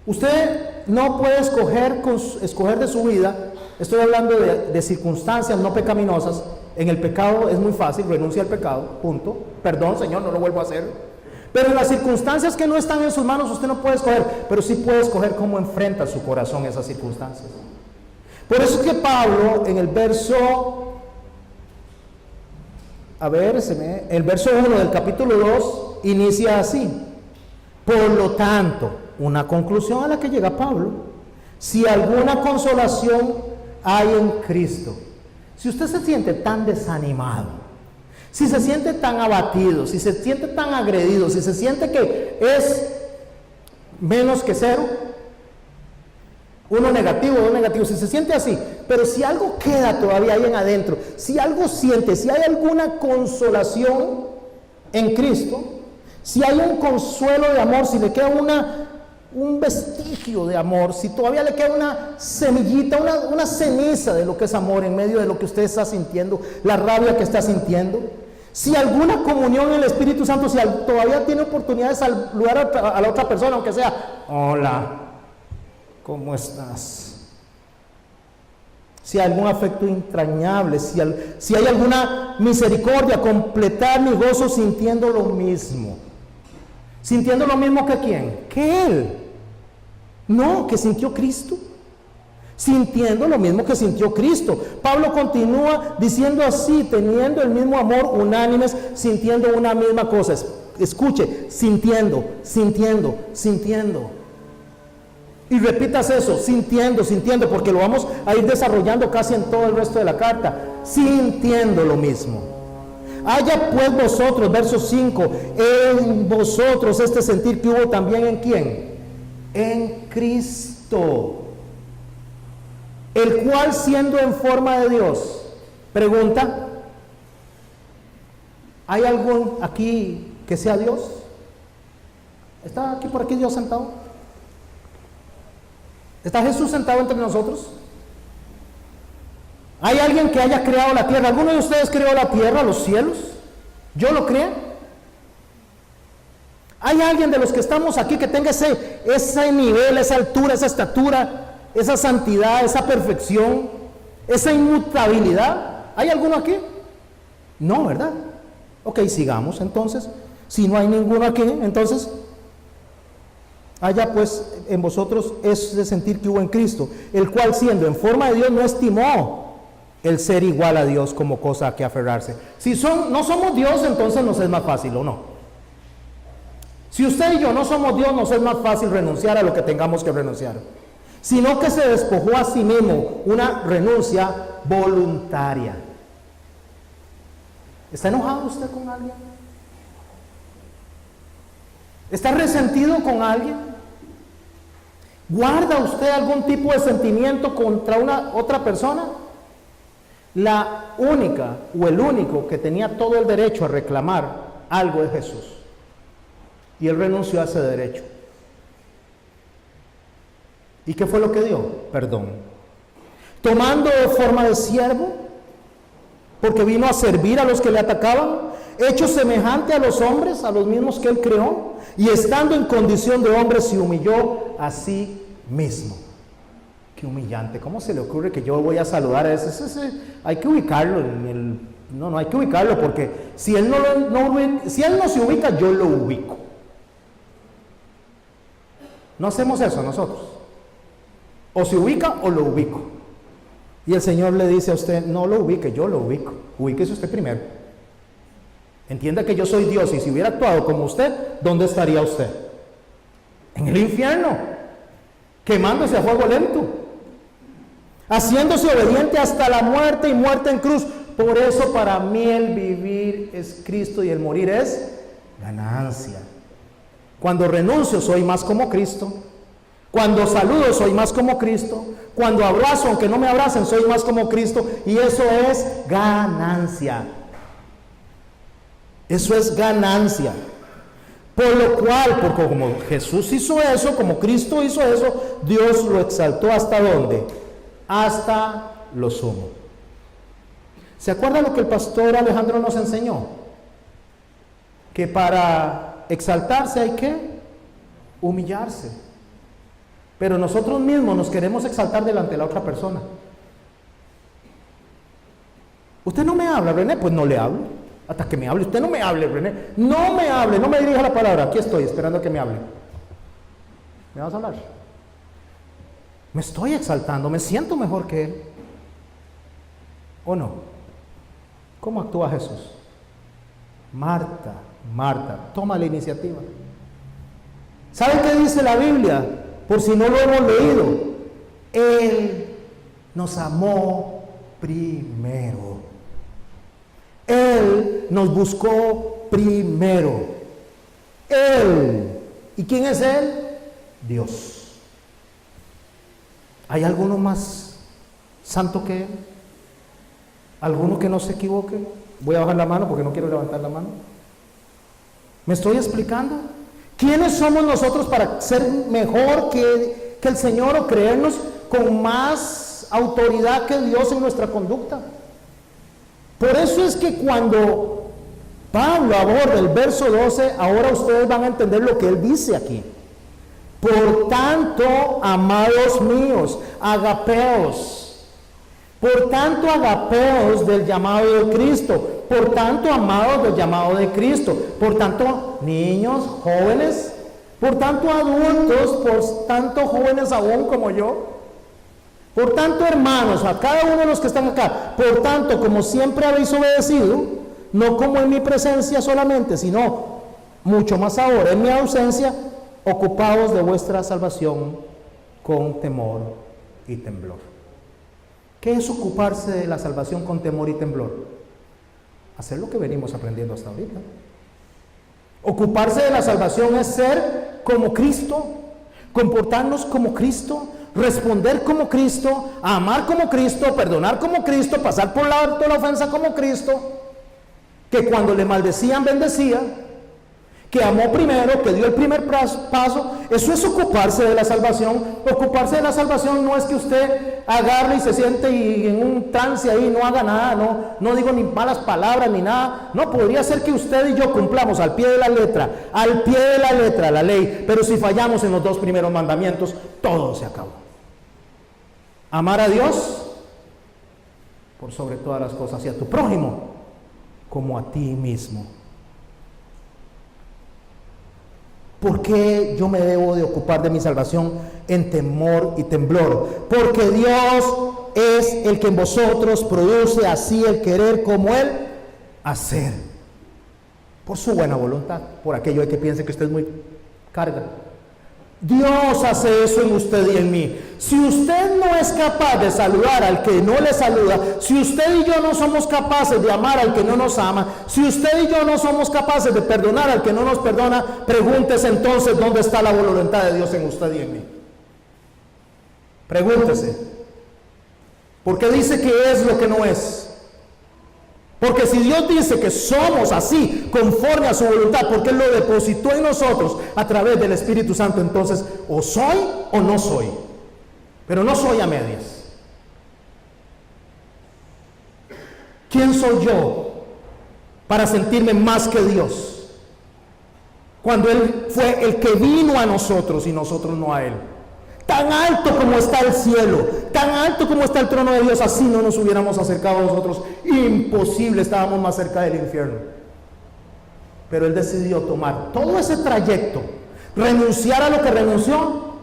Usted no puede escoger de su vida. Estoy hablando de circunstancias no pecaminosas. En el pecado es muy fácil, renuncia al pecado, punto. Perdón, Señor, no lo vuelvo a hacer. Pero en las circunstancias que no están en sus manos, usted no puede escoger, pero sí puede escoger cómo enfrenta su corazón esas circunstancias. Por eso es que Pablo, en el verso, el verso 1 del capítulo 2, inicia así. Por lo tanto, una conclusión a la que llega Pablo: si alguna consolación hay en Cristo. Si usted se siente tan desanimado, si se siente tan abatido, si se siente tan agredido, si se siente que es menos que cero, uno negativo, dos negativos, si se siente así, pero si algo queda todavía ahí en adentro, si algo siente, si hay alguna consolación en Cristo, si hay un consuelo de amor, si le queda un vestigio de amor, si todavía le queda una semillita, una ceniza de lo que es amor en medio de lo que usted está sintiendo, la rabia que está sintiendo, si alguna comunión en el Espíritu Santo, si todavía tiene oportunidad de saludar a la otra persona, aunque sea, hola, ¿cómo estás? Si hay algún afecto entrañable, si hay alguna misericordia, completar mi gozo sintiendo lo mismo. ¿Sintiendo lo mismo que quién? Que Él. No, que sintió Cristo. Sintiendo lo mismo que sintió Cristo. Pablo continúa diciendo así, teniendo el mismo amor, unánimes, sintiendo una misma cosa. Escuche, sintiendo. Y repitas eso, sintiendo, porque lo vamos a ir desarrollando casi en todo el resto de la carta. Sintiendo lo mismo. Haya pues vosotros, verso 5, en vosotros este sentir que hubo también en ¿quién? En Cristo. El cual siendo en forma de Dios, pregunta, ¿hay algo aquí que sea Dios? ¿Está aquí por aquí Dios sentado? ¿Está Jesús sentado entre nosotros? ¿Hay alguien que haya creado la tierra? ¿Alguno de ustedes creó la tierra, los cielos? ¿Yo lo creo? ¿Hay alguien de los que estamos aquí que tenga ese nivel, esa altura, esa estatura, esa santidad, esa perfección, esa inmutabilidad? ¿Hay alguno aquí? No, ¿verdad? Ok, sigamos entonces. Si no hay ninguno aquí, entonces haya pues en vosotros ese sentir que hubo en Cristo, el cual siendo en forma de Dios no estimó el ser igual a Dios como cosa a que aferrarse. Si no somos Dios, entonces nos es más fácil, ¿o no? Si usted y yo no somos Dios, nos es más fácil renunciar a lo que tengamos que renunciar. Sino que se despojó a sí mismo, una renuncia voluntaria. ¿Está enojado usted con alguien? ¿Está resentido con alguien? ¿Guarda usted algún tipo de sentimiento contra otra persona? La única o el único que tenía todo el derecho a reclamar algo es Jesús. Y Él renunció a ese derecho. ¿Y qué fue lo que dio? Perdón. Tomando forma de siervo, porque vino a servir a los que le atacaban, hecho semejante a los hombres, a los mismos que Él creó, y estando en condición de hombre se humilló a sí mismo. Qué humillante. ¿Cómo se le ocurre que yo voy a saludar a ese? Hay que ubicarlo en el... No hay que ubicarlo, porque si él si él no se ubica, yo lo ubico. No hacemos eso nosotros. O se ubica o lo ubico. Y el Señor le dice a usted, no lo ubique, yo lo ubico. Ubíquese usted primero. Entienda que yo soy Dios, y si hubiera actuado como usted, ¿dónde estaría usted? En el infierno, quemándose a fuego lento, haciéndose obediente hasta la muerte y muerte en cruz. Por eso para mí el vivir es Cristo y el morir es ganancia. Cuando renuncio soy más como Cristo. Cuando saludo soy más como Cristo. Cuando abrazo, aunque no me abracen, soy más como Cristo. Y eso es ganancia. Eso es ganancia. Por lo cual, porque como Jesús hizo eso, como Cristo hizo eso, Dios lo exaltó ¿hasta dónde? Hasta lo sumo. ¿Se acuerda lo que el pastor Alejandro nos enseñó? Que para exaltarse hay que humillarse. Pero nosotros mismos nos queremos exaltar delante de la otra persona. Usted no me habla, René, pues no le hablo. Hasta que me hable. Usted no me hable, René. No me hable, no me dirija la palabra. Aquí estoy esperando a que me hable. ¿Me vas a hablar? Me estoy exaltando, me siento mejor que Él. ¿O no? ¿Cómo actúa Jesús? Marta, toma la iniciativa. ¿Sabe qué dice la Biblia? Por si no lo hemos leído. Él nos amó primero. Él nos buscó primero. Él. ¿Y quién es Él? Dios. ¿Hay alguno más santo que Él? ¿Alguno que no se equivoque? Voy a bajar la mano porque no quiero levantar la mano. ¿Me estoy explicando? ¿Quiénes somos nosotros para ser mejor que el Señor o creernos con más autoridad que Dios en nuestra conducta? Por eso es que cuando Pablo aborda el verso 12, ahora ustedes van a entender lo que él dice aquí. Por tanto, amados míos, agapeos. Por tanto, agapeos del llamado de Cristo. Por tanto, amados del llamado de Cristo. Por tanto, niños, jóvenes. Por tanto, adultos. Por tanto, jóvenes aún como yo. Por tanto, hermanos, a cada uno de los que están acá, por tanto, como siempre habéis obedecido, no como en mi presencia solamente, sino mucho más ahora, en mi ausencia, ocupados de vuestra salvación con temor y temblor. ¿Qué es ocuparse de la salvación con temor y temblor? Hacer lo que venimos aprendiendo hasta ahorita. Ocuparse de la salvación es ser como Cristo, comportarnos como Cristo, responder como Cristo, amar como Cristo, perdonar como Cristo, pasar por alto la ofensa como Cristo, que cuando le maldecían bendecía, que amó primero, que dio el primer paso. Eso es ocuparse de la salvación. Ocuparse de la salvación no es que usted agarre y se siente y en un trance ahí no haga nada, no digo ni malas palabras ni nada. No, podría ser que usted y yo cumplamos al pie de la letra la ley, pero si fallamos en los 2 primeros mandamientos, todo se acabó. Amar a Dios por sobre todas las cosas y a tu prójimo como a ti mismo. ¿Por qué yo me debo de ocupar de mi salvación en temor y temblor? Porque Dios es el que en vosotros produce así el querer como el hacer. Por su buena voluntad, por aquello de que piense que usted es muy carga. Dios hace eso en usted y en mí. Si usted no es capaz de saludar al que no le saluda, si usted y yo no somos capaces de amar al que no nos ama, si usted y yo no somos capaces de perdonar al que no nos perdona, pregúntese entonces dónde está la voluntad de Dios en usted y en mí. Pregúntese. ¿Por qué dice que es lo que no es? Porque si Dios dice que somos así, conforme a su voluntad, porque Él lo depositó en nosotros a través del Espíritu Santo, entonces o soy o no soy. Pero no soy a medias. ¿Quién soy yo para sentirme más que Dios? Cuando Él fue el que vino a nosotros y nosotros no a Él. Tan alto como está el cielo, tan alto como está el trono de Dios, así no nos hubiéramos acercado a nosotros. Imposible, estábamos más cerca del infierno. Pero Él decidió tomar todo ese trayecto, renunciar a lo que renunció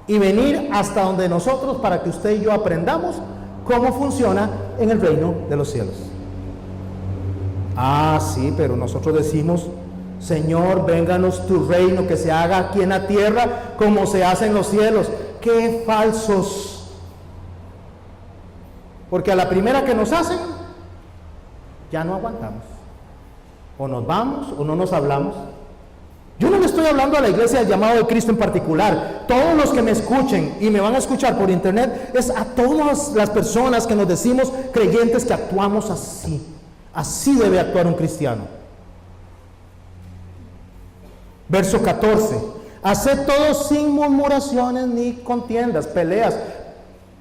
y venir hasta donde nosotros para que usted y yo aprendamos cómo funciona en el reino de los cielos. Ah, sí, pero nosotros decimos: Señor, vénganos tu reino, que se haga aquí en la tierra como se hace en los cielos. ¡Qué falsos! Porque a la primera que nos hacen, ya no aguantamos. O nos vamos o no nos hablamos. Yo no le estoy hablando a la iglesia del llamado de Cristo en particular. Todos los que me escuchen y me van a escuchar por internet, es a todas las personas que nos decimos creyentes que actuamos así. Así debe actuar un cristiano. Verso 14, haced todo sin murmuraciones ni contiendas, peleas.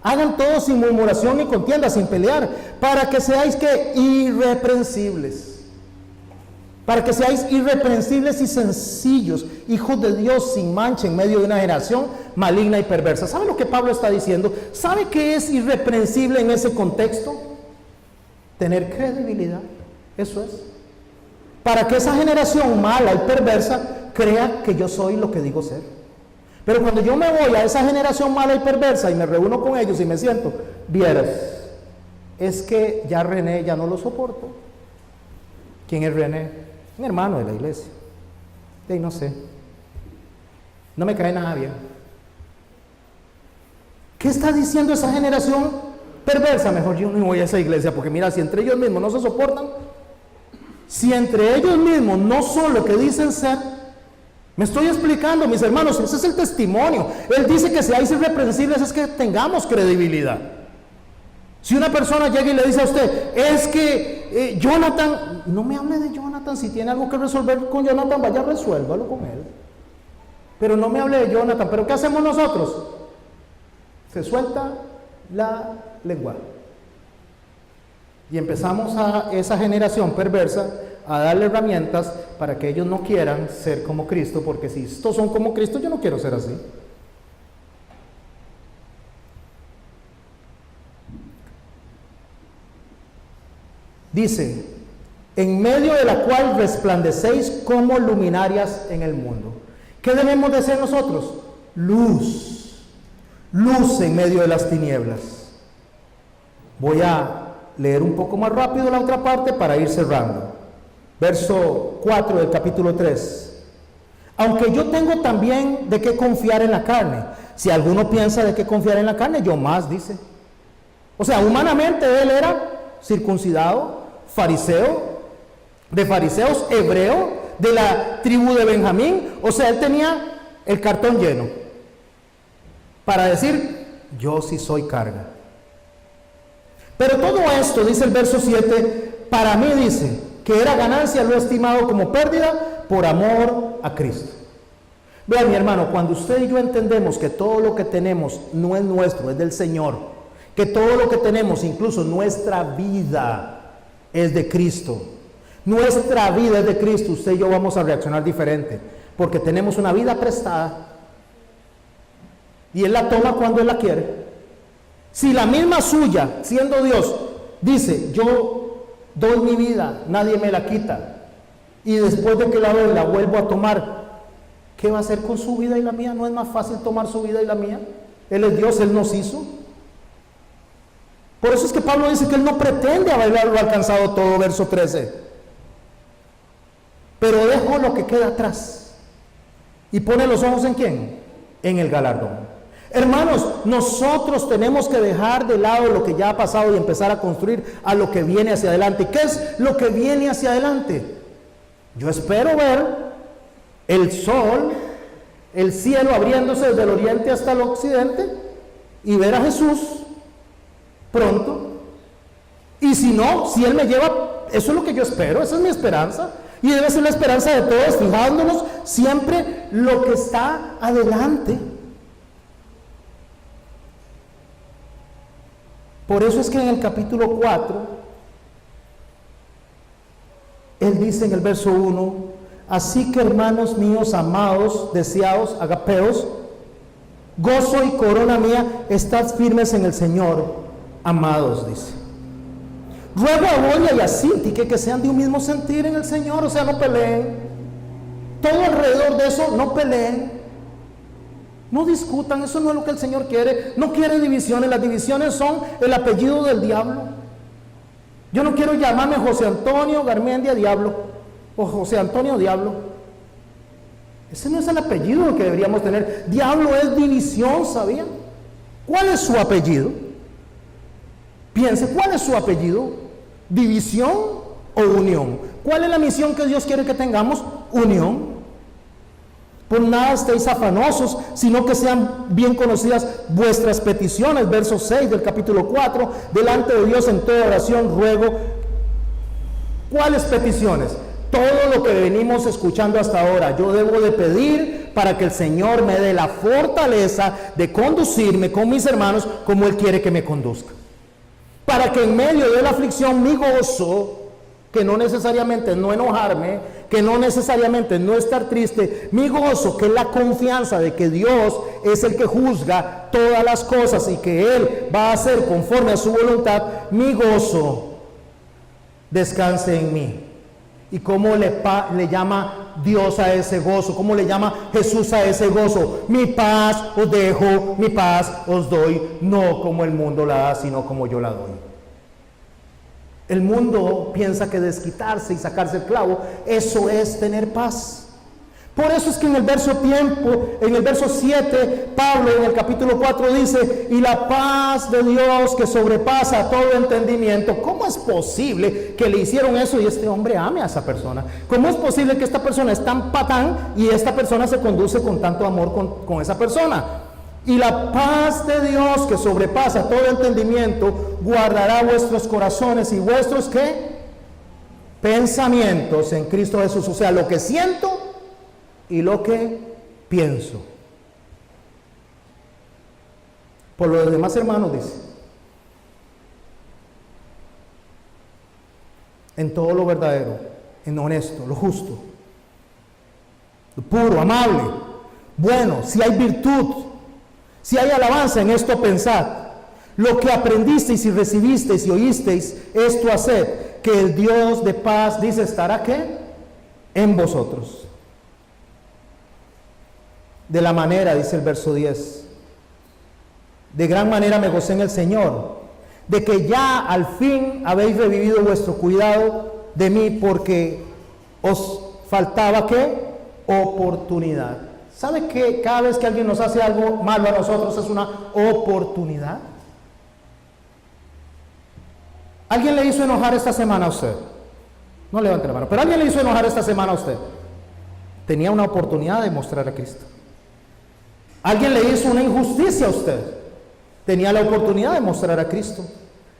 Hagan todo sin murmuración ni contiendas, sin pelear, para que seáis que irreprensibles. Para que seáis irreprensibles y sencillos, hijos de Dios sin mancha en medio de una generación maligna y perversa. ¿Sabe lo que Pablo está diciendo? ¿Sabe qué es irreprensible en ese contexto? Tener credibilidad, eso es. Para que esa generación mala y perversa crea que yo soy lo que digo ser. Pero cuando yo me voy a esa generación mala y perversa y me reúno con ellos y me siento, vieras, es que ya René ya no lo soporto. ¿Quién es René? Un hermano de la iglesia. Y no sé, no me cae nada bien. ¿Qué está diciendo esa generación perversa? Mejor yo no voy a esa iglesia, porque mira, si entre ellos mismos no se soportan, si entre ellos mismos no son lo que dicen ser, Me estoy explicando, mis hermanos, ese es el testimonio. Él dice que seáis irreprensibles es que tengamos credibilidad. Si una persona llega y le dice a usted, es que Jonathan, no me hable de Jonathan, si tiene algo que resolver con Jonathan, vaya, resuélvalo con él. Pero no me hable de Jonathan. ¿Pero qué hacemos nosotros? Se suelta la lengua. Y empezamos a esa generación perversa a darle herramientas para que ellos no quieran ser como Cristo, porque si estos son como Cristo, yo no quiero ser así. Dice, en medio de la cual resplandecéis como luminarias en el mundo. ¿Qué debemos de ser nosotros? Luz. Luz en medio de las tinieblas. Voy a leer un poco más rápido la otra parte para ir cerrando. Verso 4 del capítulo 3. Aunque yo tengo también de qué confiar en la carne. Si alguno piensa de qué confiar en la carne, yo más, dice. O sea, humanamente él era circuncidado, fariseo, de fariseos, hebreo, de la tribu de Benjamín. O sea, él tenía el cartón lleno para decir, yo sí soy carga. Pero todo esto, dice el verso 7, para mí, dice, que era ganancia, lo he estimado como pérdida por amor a Cristo. Vean, mi hermano, cuando usted y yo entendemos que todo lo que tenemos no es nuestro, es del Señor, que todo lo que tenemos, incluso nuestra vida, es de Cristo. Nuestra vida es de Cristo. Usted y yo vamos a reaccionar diferente, porque tenemos una vida prestada y Él la toma cuando Él la quiere. Si la misma suya, siendo Dios, dice, yo doy mi vida, nadie me la quita, y después de que la doy, la vuelvo a tomar, ¿qué va a hacer con su vida y la mía? ¿No es más fácil tomar su vida y la mía? Él es Dios, Él nos hizo. Por eso es que Pablo dice que él no pretende haberlo alcanzado todo, verso 13. Pero dejo lo que queda atrás. ¿Y pone los ojos en quién? En el galardón. Hermanos, nosotros tenemos que dejar de lado lo que ya ha pasado y empezar a construir a lo que viene hacia adelante. ¿Qué es lo que viene hacia adelante? Yo espero ver el sol, el cielo abriéndose desde el oriente hasta el occidente y ver a Jesús pronto. Y si no, si Él me lleva, eso es lo que yo espero, esa es mi esperanza. Y debe ser la esperanza de todos, fijándonos siempre lo que está adelante. Por eso es que en el capítulo 4, Él dice en el verso 1, así que hermanos míos, amados, deseados, agapeos, gozo y corona mía, estad firmes en el Señor, amados, dice. Ruego a Olia y a Sintique que sean de un mismo sentir en el Señor, o sea, no peleen. Todo alrededor de eso, no peleen. No discutan, eso no es lo que el Señor quiere. No quiere divisiones, las divisiones son el apellido del diablo. Yo no quiero llamarme José Antonio Garmendia Diablo, o José Antonio Diablo. Ese no es el apellido que deberíamos tener. Diablo es división, ¿sabían? ¿Cuál es su apellido? Piense, ¿cuál es su apellido? ¿División o unión? ¿Cuál es la misión que Dios quiere que tengamos? Unión. Por nada estéis afanosos, sino que sean bien conocidas vuestras peticiones. Verso 6 del capítulo 4, delante de Dios en toda oración ruego. ¿Cuáles peticiones? Todo lo que venimos escuchando hasta ahora. Yo debo de pedir para que el Señor me dé la fortaleza de conducirme con mis hermanos como Él quiere que me conduzca. Para que en medio de la aflicción mi gozo, que no necesariamente no enojarme, que no necesariamente no estar triste, mi gozo, que es la confianza de que Dios es el que juzga todas las cosas y que Él va a hacer conforme a su voluntad, mi gozo descanse en mí. ¿Y cómo le llama Dios a ese gozo? ¿Cómo le llama Jesús a ese gozo? Mi paz os dejo, mi paz os doy, no como el mundo la da, sino como yo la doy. El mundo piensa que desquitarse y sacarse el clavo, eso es tener paz. Por eso es que en el verso 7, Pablo en el capítulo 4 dice, y la paz de Dios que sobrepasa todo entendimiento. ¿Cómo es posible que le hicieron eso y este hombre ame a esa persona? ¿Cómo es posible que esta persona es tan patán y esta persona se conduce con tanto amor con esa persona? Y la paz de Dios que sobrepasa todo entendimiento guardará vuestros corazones y vuestros ¿qué? Pensamientos en Cristo Jesús. O sea, lo que siento y lo que pienso. Por los demás hermanos dice, en todo lo verdadero, en lo honesto, lo justo, lo puro, amable, bueno, si hay virtud, si hay alabanza, en esto pensad. Lo que aprendisteis y recibisteis y oísteis, esto haced, que el Dios de paz, dice, estará ¿qué? En vosotros. De la manera, dice el verso 10, de gran manera me gocé en el Señor, de que ya al fin habéis revivido vuestro cuidado de mí, porque os faltaba ¿qué? Oportunidad. ¿Sabe que cada vez que alguien nos hace algo malo a nosotros es una oportunidad? ¿Alguien le hizo enojar esta semana a usted? No levante la mano, pero ¿alguien le hizo enojar esta semana a usted? Tenía una oportunidad de mostrar a Cristo. ¿Alguien le hizo una injusticia a usted? Tenía la oportunidad de mostrar a Cristo.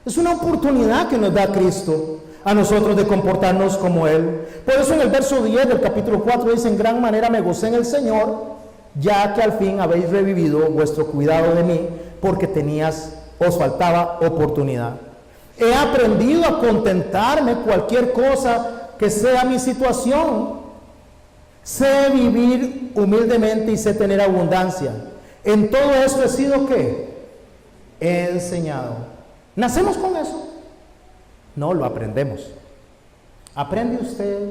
Es una oportunidad que nos da Cristo a nosotros de comportarnos como Él. Por eso en el verso 10 del capítulo 4 dice, en gran manera me gocé en el Señor, ya que al fin habéis revivido vuestro cuidado de mí, porque os faltaba oportunidad. He aprendido a contentarme cualquier cosa que sea mi situación. Sé vivir humildemente y sé tener abundancia. En todo esto he sido ¿qué? He enseñado. ¿Nacemos con eso? No, lo aprendemos. ¿Aprende usted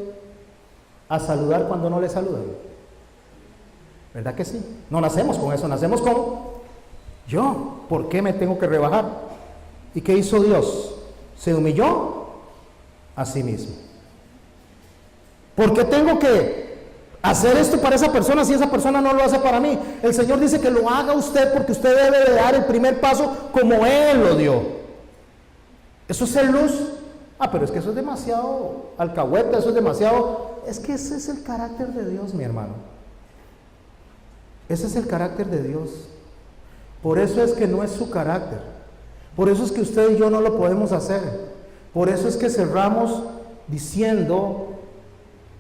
a saludar cuando no le saludan? ¿Verdad que sí? No nacemos con eso, nacemos con yo. ¿Por qué me tengo que rebajar? ¿Y qué hizo Dios? Se humilló a sí mismo. ¿Por qué tengo que hacer esto para esa persona si esa persona no lo hace para mí? El Señor dice que lo haga usted porque usted debe de dar el primer paso como Él lo dio. ¿Eso es ser luz? Pero es que eso es demasiado alcahueta, eso es demasiado... Es que ese es el carácter de Dios, mi hermano. Ese es el carácter de Dios. Por eso es que no es su carácter. Por eso es que usted y yo no lo podemos hacer. Por eso es que cerramos diciendo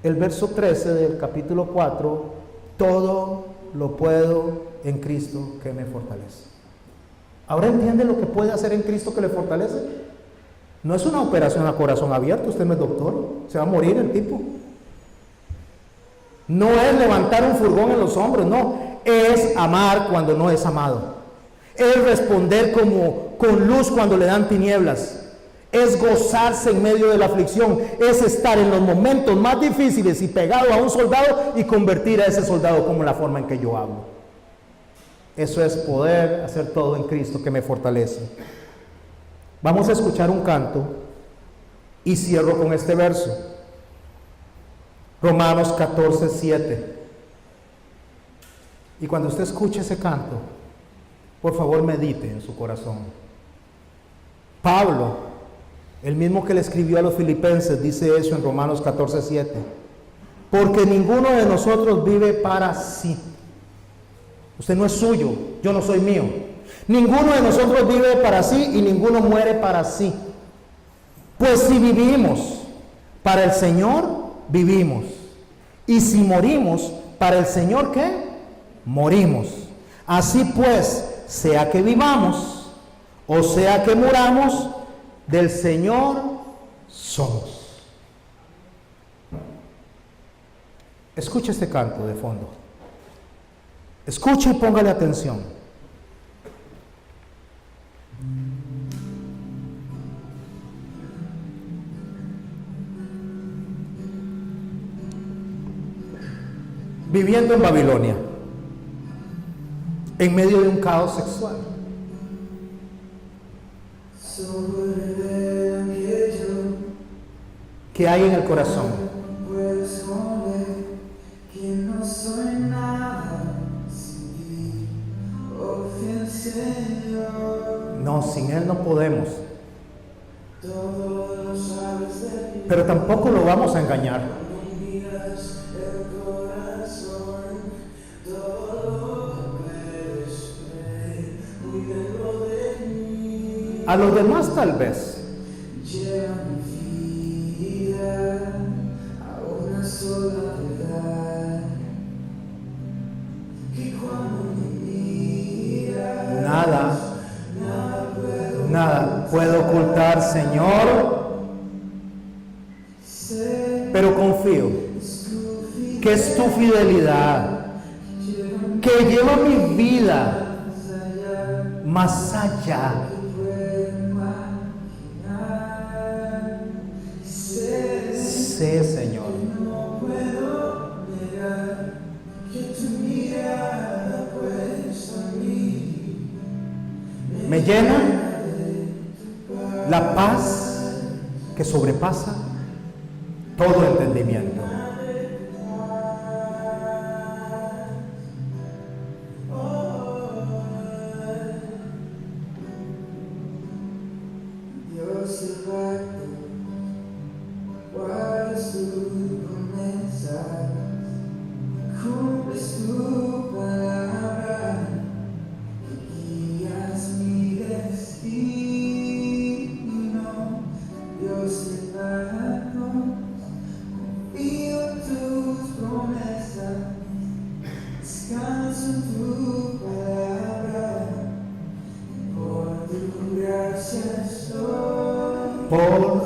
el verso 13 del capítulo 4, todo lo puedo en Cristo que me fortalece. ¿Ahora entiende lo que puede hacer en Cristo que le fortalece? No es una operación a corazón abierto, usted no es doctor, se va a morir el tipo. No es levantar un furgón en los hombros, no, es amar cuando no es amado. Es responder con luz cuando le dan tinieblas. Es gozarse en medio de la aflicción. Es estar en los momentos más difíciles y pegado a un soldado y convertir a ese soldado como la forma en que yo hablo. Eso es poder hacer todo en Cristo que me fortalece. Vamos a escuchar un canto y cierro con este verso. Romanos 14, 7. Y cuando usted escuche ese canto, por favor medite en su corazón. Pablo, el mismo que le escribió a los filipenses, dice eso en Romanos 14, 7. Porque ninguno de nosotros vive para sí. Usted no es suyo, yo no soy mío. Ninguno de nosotros vive para sí y ninguno muere para sí. Pues si vivimos para el Señor, vivimos. Y si morimos para el Señor, ¿qué? Morimos. Así pues, sea que vivamos o sea que muramos, del Señor somos. Escuche este canto de fondo. Escuche y póngale atención. Viviendo en Babilonia, en medio de un caos sexual. ¿Qué hay en el corazón? soy nada sin ti, oh fiel Señor. No, sin Él no podemos. Todo lo sabes de mí. Pero tampoco lo vamos a engañar. Cuando miras el corazón, todo lo puedes ver, muy dentro de mí. A los demás tal vez. Lleva mi vida a una sola verdad, que cuando me miras, nada puedo ocultar, Señor. Pero confío que es tu fidelidad que lleva mi vida más allá. Sé, Señor, no puedo negar que tu mirada puesta en mí me llena la paz que sobrepasa todo entendimiento. Dios del pacto, guardas tus promesas, cumples tu palabra, que guías mi destino. Dios del pacto, confío en tus promesas, descanso en tu palabra, por tu gracia estoy. Por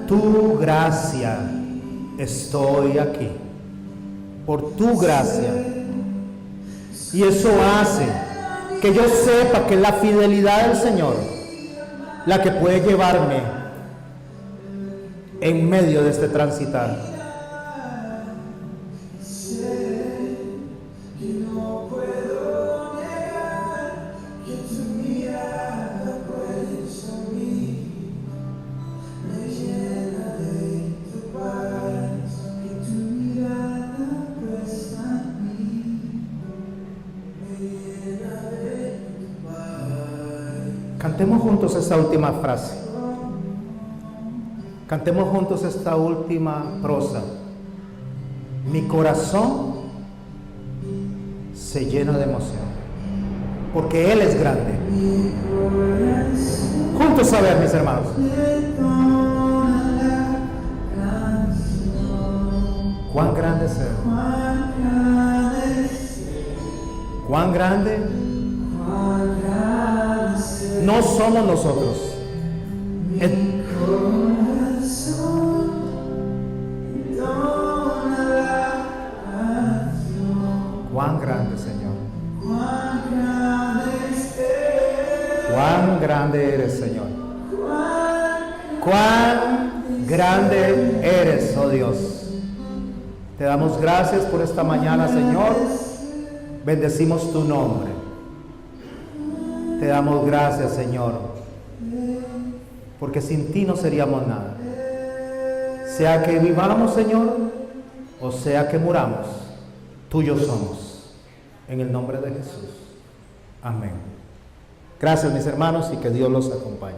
tu gracia estoy aquí. Por tu gracia. Y eso hace que yo sepa que la fidelidad del Señor, la que puede llevarme en medio de este transitar. Que no puedo negar que tu mirada puesta en mí me llena de tu paz, que tu mirada puesta en mí me llena de tu paz. Cantemos juntos esta última frase. Cantemos juntos esta última prosa. Mi corazón se llena de emoción, porque Él es grande. Juntos a ver, mis hermanos. Cuán grande es Él. Cuán grande no somos nosotros. Cuán grande, Señor. Cuán grande eres, Señor. Cuán grande eres, oh Dios. Te damos gracias por esta mañana, Señor. Bendecimos tu nombre. Te damos gracias, Señor, porque sin ti no seríamos nada. Sea que vivamos, Señor, o sea que muramos, tuyos somos. En el nombre de Jesús. Amén. Gracias, mis hermanos, y que Dios los acompañe.